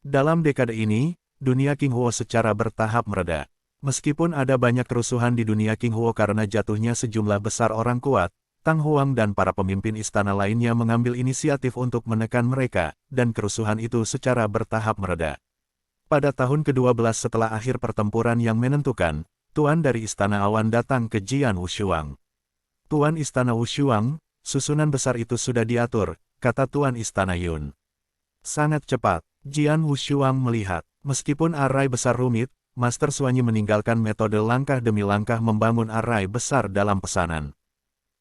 Dalam dekade ini, dunia Qinghuo secara bertahap mereda. Meskipun ada banyak kerusuhan di dunia Qinghuo karena jatuhnya sejumlah besar orang kuat, Tang Huang dan para pemimpin istana lainnya mengambil inisiatif untuk menekan mereka, dan kerusuhan itu secara bertahap mereda. Pada tahun ke-12 setelah akhir pertempuran yang menentukan, Tuan dari Istana Awan datang ke Jian Wushuang. Tuan Istana Wushuang, susunan besar itu sudah diatur, kata Tuan Istana Yun. Sangat cepat, Jian Wushuang melihat, meskipun arai besar rumit, Master Suanyi meninggalkan metode langkah demi langkah membangun arai besar dalam pesanan.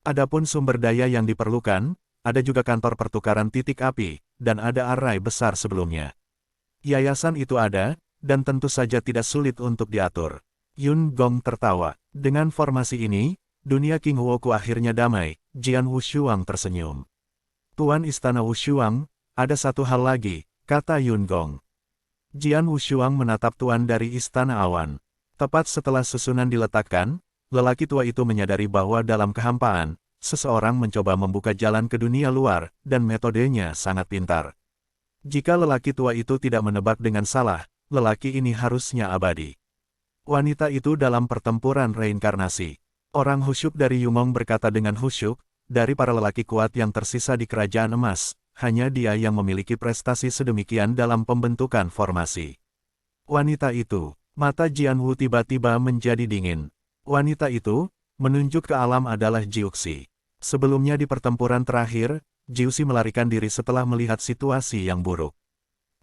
Adapun sumber daya yang diperlukan, ada juga kantor pertukaran titik api, dan ada arai besar sebelumnya. Yayasan itu ada, dan tentu saja tidak sulit untuk diatur. Yun Gong tertawa. Dengan formasi ini, dunia Qinghuo-ku akhirnya damai, Jian Wushuang tersenyum. Tuan Istana Wushuang, ada satu hal lagi, kata Yun Gong. Jian Wushuang menatap Tuan dari Istana Awan. Tepat setelah susunan diletakkan, lelaki tua itu menyadari bahwa dalam kehampaan, seseorang mencoba membuka jalan ke dunia luar, dan metodenya sangat pintar. Jika lelaki tua itu tidak menebak dengan salah, lelaki ini harusnya abadi. Wanita itu dalam pertempuran reinkarnasi. Orang khusyuk dari Yumong berkata dengan khusyuk, dari para lelaki kuat yang tersisa di Kerajaan Emas, hanya dia yang memiliki prestasi sedemikian dalam pembentukan formasi. Wanita itu, mata Jianwu tiba-tiba menjadi dingin. Wanita itu, menunjuk ke alam adalah Jiuxi. Sebelumnya di pertempuran terakhir, Jiuxi melarikan diri setelah melihat situasi yang buruk.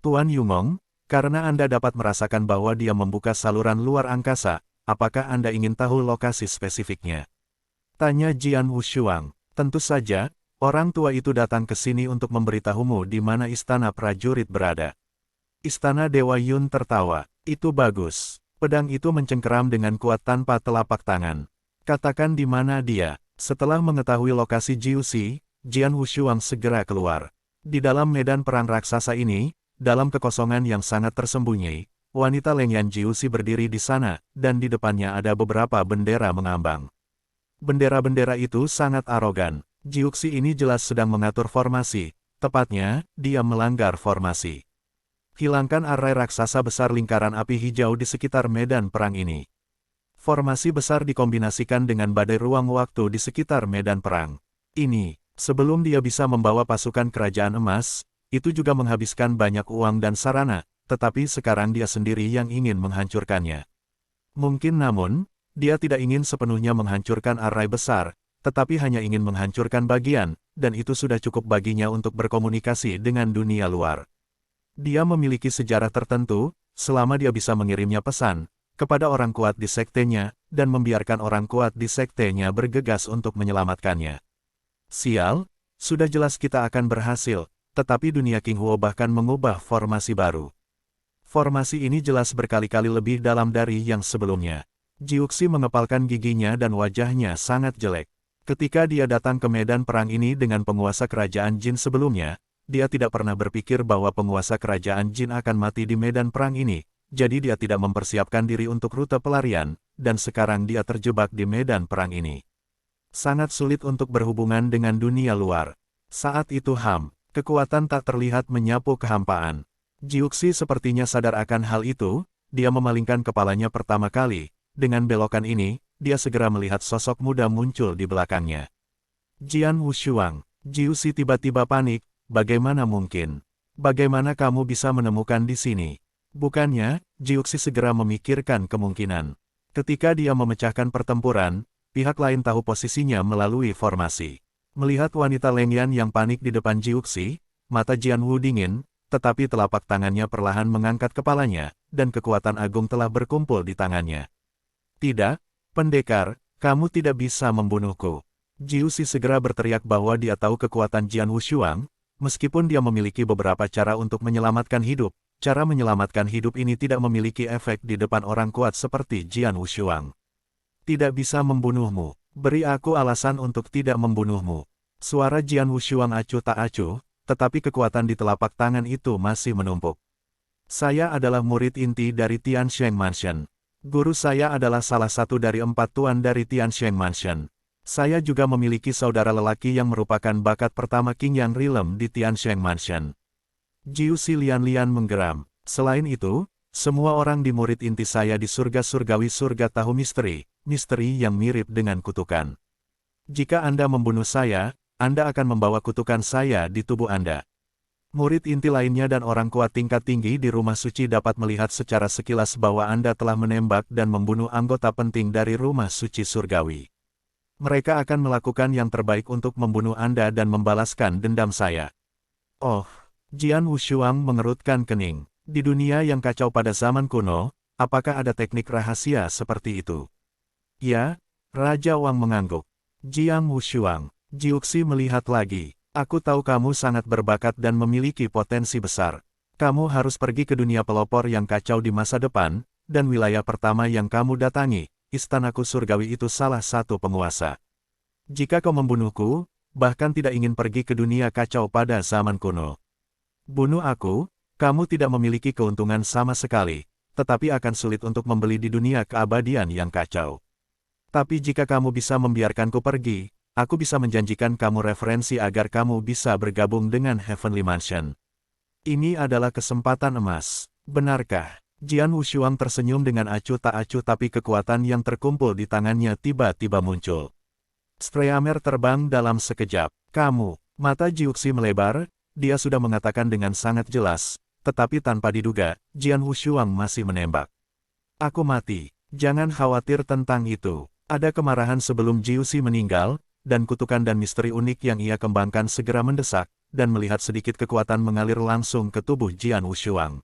Tuan Yumong, karena Anda dapat merasakan bahwa dia membuka saluran luar angkasa, apakah Anda ingin tahu lokasi spesifiknya? Tanya Jian Wushuang. Tentu saja, orang tua itu datang ke sini untuk memberitahumu di mana istana prajurit berada. Istana Dewa Yun tertawa. Itu bagus. Pedang itu mencengkeram dengan kuat tanpa telapak tangan. Katakan di mana dia. Setelah mengetahui lokasi Jiuxi, Jian Wushuang segera keluar. Di dalam medan perang raksasa ini, dalam kekosongan yang sangat tersembunyi, wanita Lengyan Jiuxi berdiri di sana, dan di depannya ada beberapa bendera mengambang. Bendera-bendera itu sangat arogan. Jiuxi ini jelas sedang mengatur formasi, tepatnya, dia melanggar formasi. Hilangkan arai raksasa besar lingkaran api hijau di sekitar medan perang ini. Formasi besar dikombinasikan dengan badai ruang waktu di sekitar medan perang. Ini, sebelum dia bisa membawa pasukan Kerajaan Emas, itu juga menghabiskan banyak uang dan sarana, tetapi sekarang dia sendiri yang ingin menghancurkannya. Mungkin namun, dia tidak ingin sepenuhnya menghancurkan arai besar, tetapi hanya ingin menghancurkan bagian, dan itu sudah cukup baginya untuk berkomunikasi dengan dunia luar. Dia memiliki sejarah tertentu, selama dia bisa mengirimnya pesan kepada orang kuat di sektenya, dan membiarkan orang kuat di sektenya bergegas untuk menyelamatkannya. Sial, sudah jelas kita akan berhasil, tetapi dunia King Huo bahkan mengubah formasi baru. Formasi ini jelas berkali-kali lebih dalam dari yang sebelumnya. Jiuxi mengepalkan giginya dan wajahnya sangat jelek. Ketika dia datang ke medan perang ini dengan penguasa kerajaan Jin sebelumnya, dia tidak pernah berpikir bahwa penguasa kerajaan Jin akan mati di medan perang ini, jadi dia tidak mempersiapkan diri untuk rute pelarian, dan sekarang dia terjebak di medan perang ini. Sangat sulit untuk berhubungan dengan dunia luar. Saat itu kekuatan tak terlihat menyapu kehampaan. Jiuxi sepertinya sadar akan hal itu, dia memalingkan kepalanya pertama kali. Dengan belokan ini, dia segera melihat sosok muda muncul di belakangnya. Jian Wushuang. Jiuxi tiba-tiba panik, bagaimana mungkin? Bagaimana kamu bisa menemukan di sini? Bukannya, Jiuxi segera memikirkan kemungkinan. Ketika dia memecahkan pertempuran, pihak lain tahu posisinya melalui formasi. Melihat wanita Lengyan yang panik di depan Jiuxi, mata Jian Wu dingin, tetapi telapak tangannya perlahan mengangkat kepalanya, dan kekuatan agung telah berkumpul di tangannya. Tidak, pendekar, kamu tidak bisa membunuhku. Jiuxi segera berteriak bahwa dia tahu kekuatan Jian Wushuang, meskipun dia memiliki beberapa cara untuk menyelamatkan hidup, cara menyelamatkan hidup ini tidak memiliki efek di depan orang kuat seperti Jian Wushuang. Tidak bisa membunuhmu. Beri aku alasan untuk tidak membunuhmu. Suara Jian Wushuang acuh tak acuh, tetapi kekuatan di telapak tangan itu masih menumpuk. Saya adalah murid inti dari Tiansheng Mansion. Guru saya adalah salah satu dari 4 tuan dari Tiansheng Mansion. Saya juga memiliki saudara lelaki yang merupakan bakat pertama King Yang Realm di Tiansheng Mansion. Jiuxi Lian-Lian menggeram. Selain itu, semua orang di murid inti saya di surga surgawi surga tahu misteri yang mirip dengan kutukan. Jika Anda membunuh saya, Anda akan membawa kutukan saya di tubuh Anda. Murid inti lainnya dan orang kuat tingkat tinggi di rumah suci dapat melihat secara sekilas bahwa Anda telah menembak dan membunuh anggota penting dari rumah suci surgawi. Mereka akan melakukan yang terbaik untuk membunuh Anda dan membalaskan dendam saya. Oh, Jian Wushuang mengerutkan kening. Di dunia yang kacau pada zaman kuno, apakah ada teknik rahasia seperti itu? Ya, Raja Wang mengangguk. Jian Wushuang, Jiuxi melihat lagi. Aku tahu kamu sangat berbakat dan memiliki potensi besar. Kamu harus pergi ke dunia pelopor yang kacau di masa depan, dan wilayah pertama yang kamu datangi, istanaku surgawi itu salah satu penguasa. Jika kau membunuhku, bahkan tidak ingin pergi ke dunia kacau pada zaman kuno. Bunuh aku, kamu tidak memiliki keuntungan sama sekali, tetapi akan sulit untuk membeli di dunia keabadian yang kacau. Tapi jika kamu bisa membiarkanku pergi, aku bisa menjanjikan kamu referensi agar kamu bisa bergabung dengan Heavenly Mansion. Ini adalah kesempatan emas. Benarkah? Jian Wushuang tersenyum dengan acuh tak acuh tapi kekuatan yang terkumpul di tangannya tiba-tiba muncul. Spray Amer terbang dalam sekejap. Kamu, mata Jiuxi melebar, dia sudah mengatakan dengan sangat jelas, tetapi tanpa diduga, Jian Wushuang masih menembak. Aku mati. Jangan khawatir tentang itu. Ada kemarahan sebelum Jiuxi meninggal, dan kutukan dan misteri unik yang ia kembangkan segera mendesak, dan melihat sedikit kekuatan mengalir langsung ke tubuh Jian Wushuang.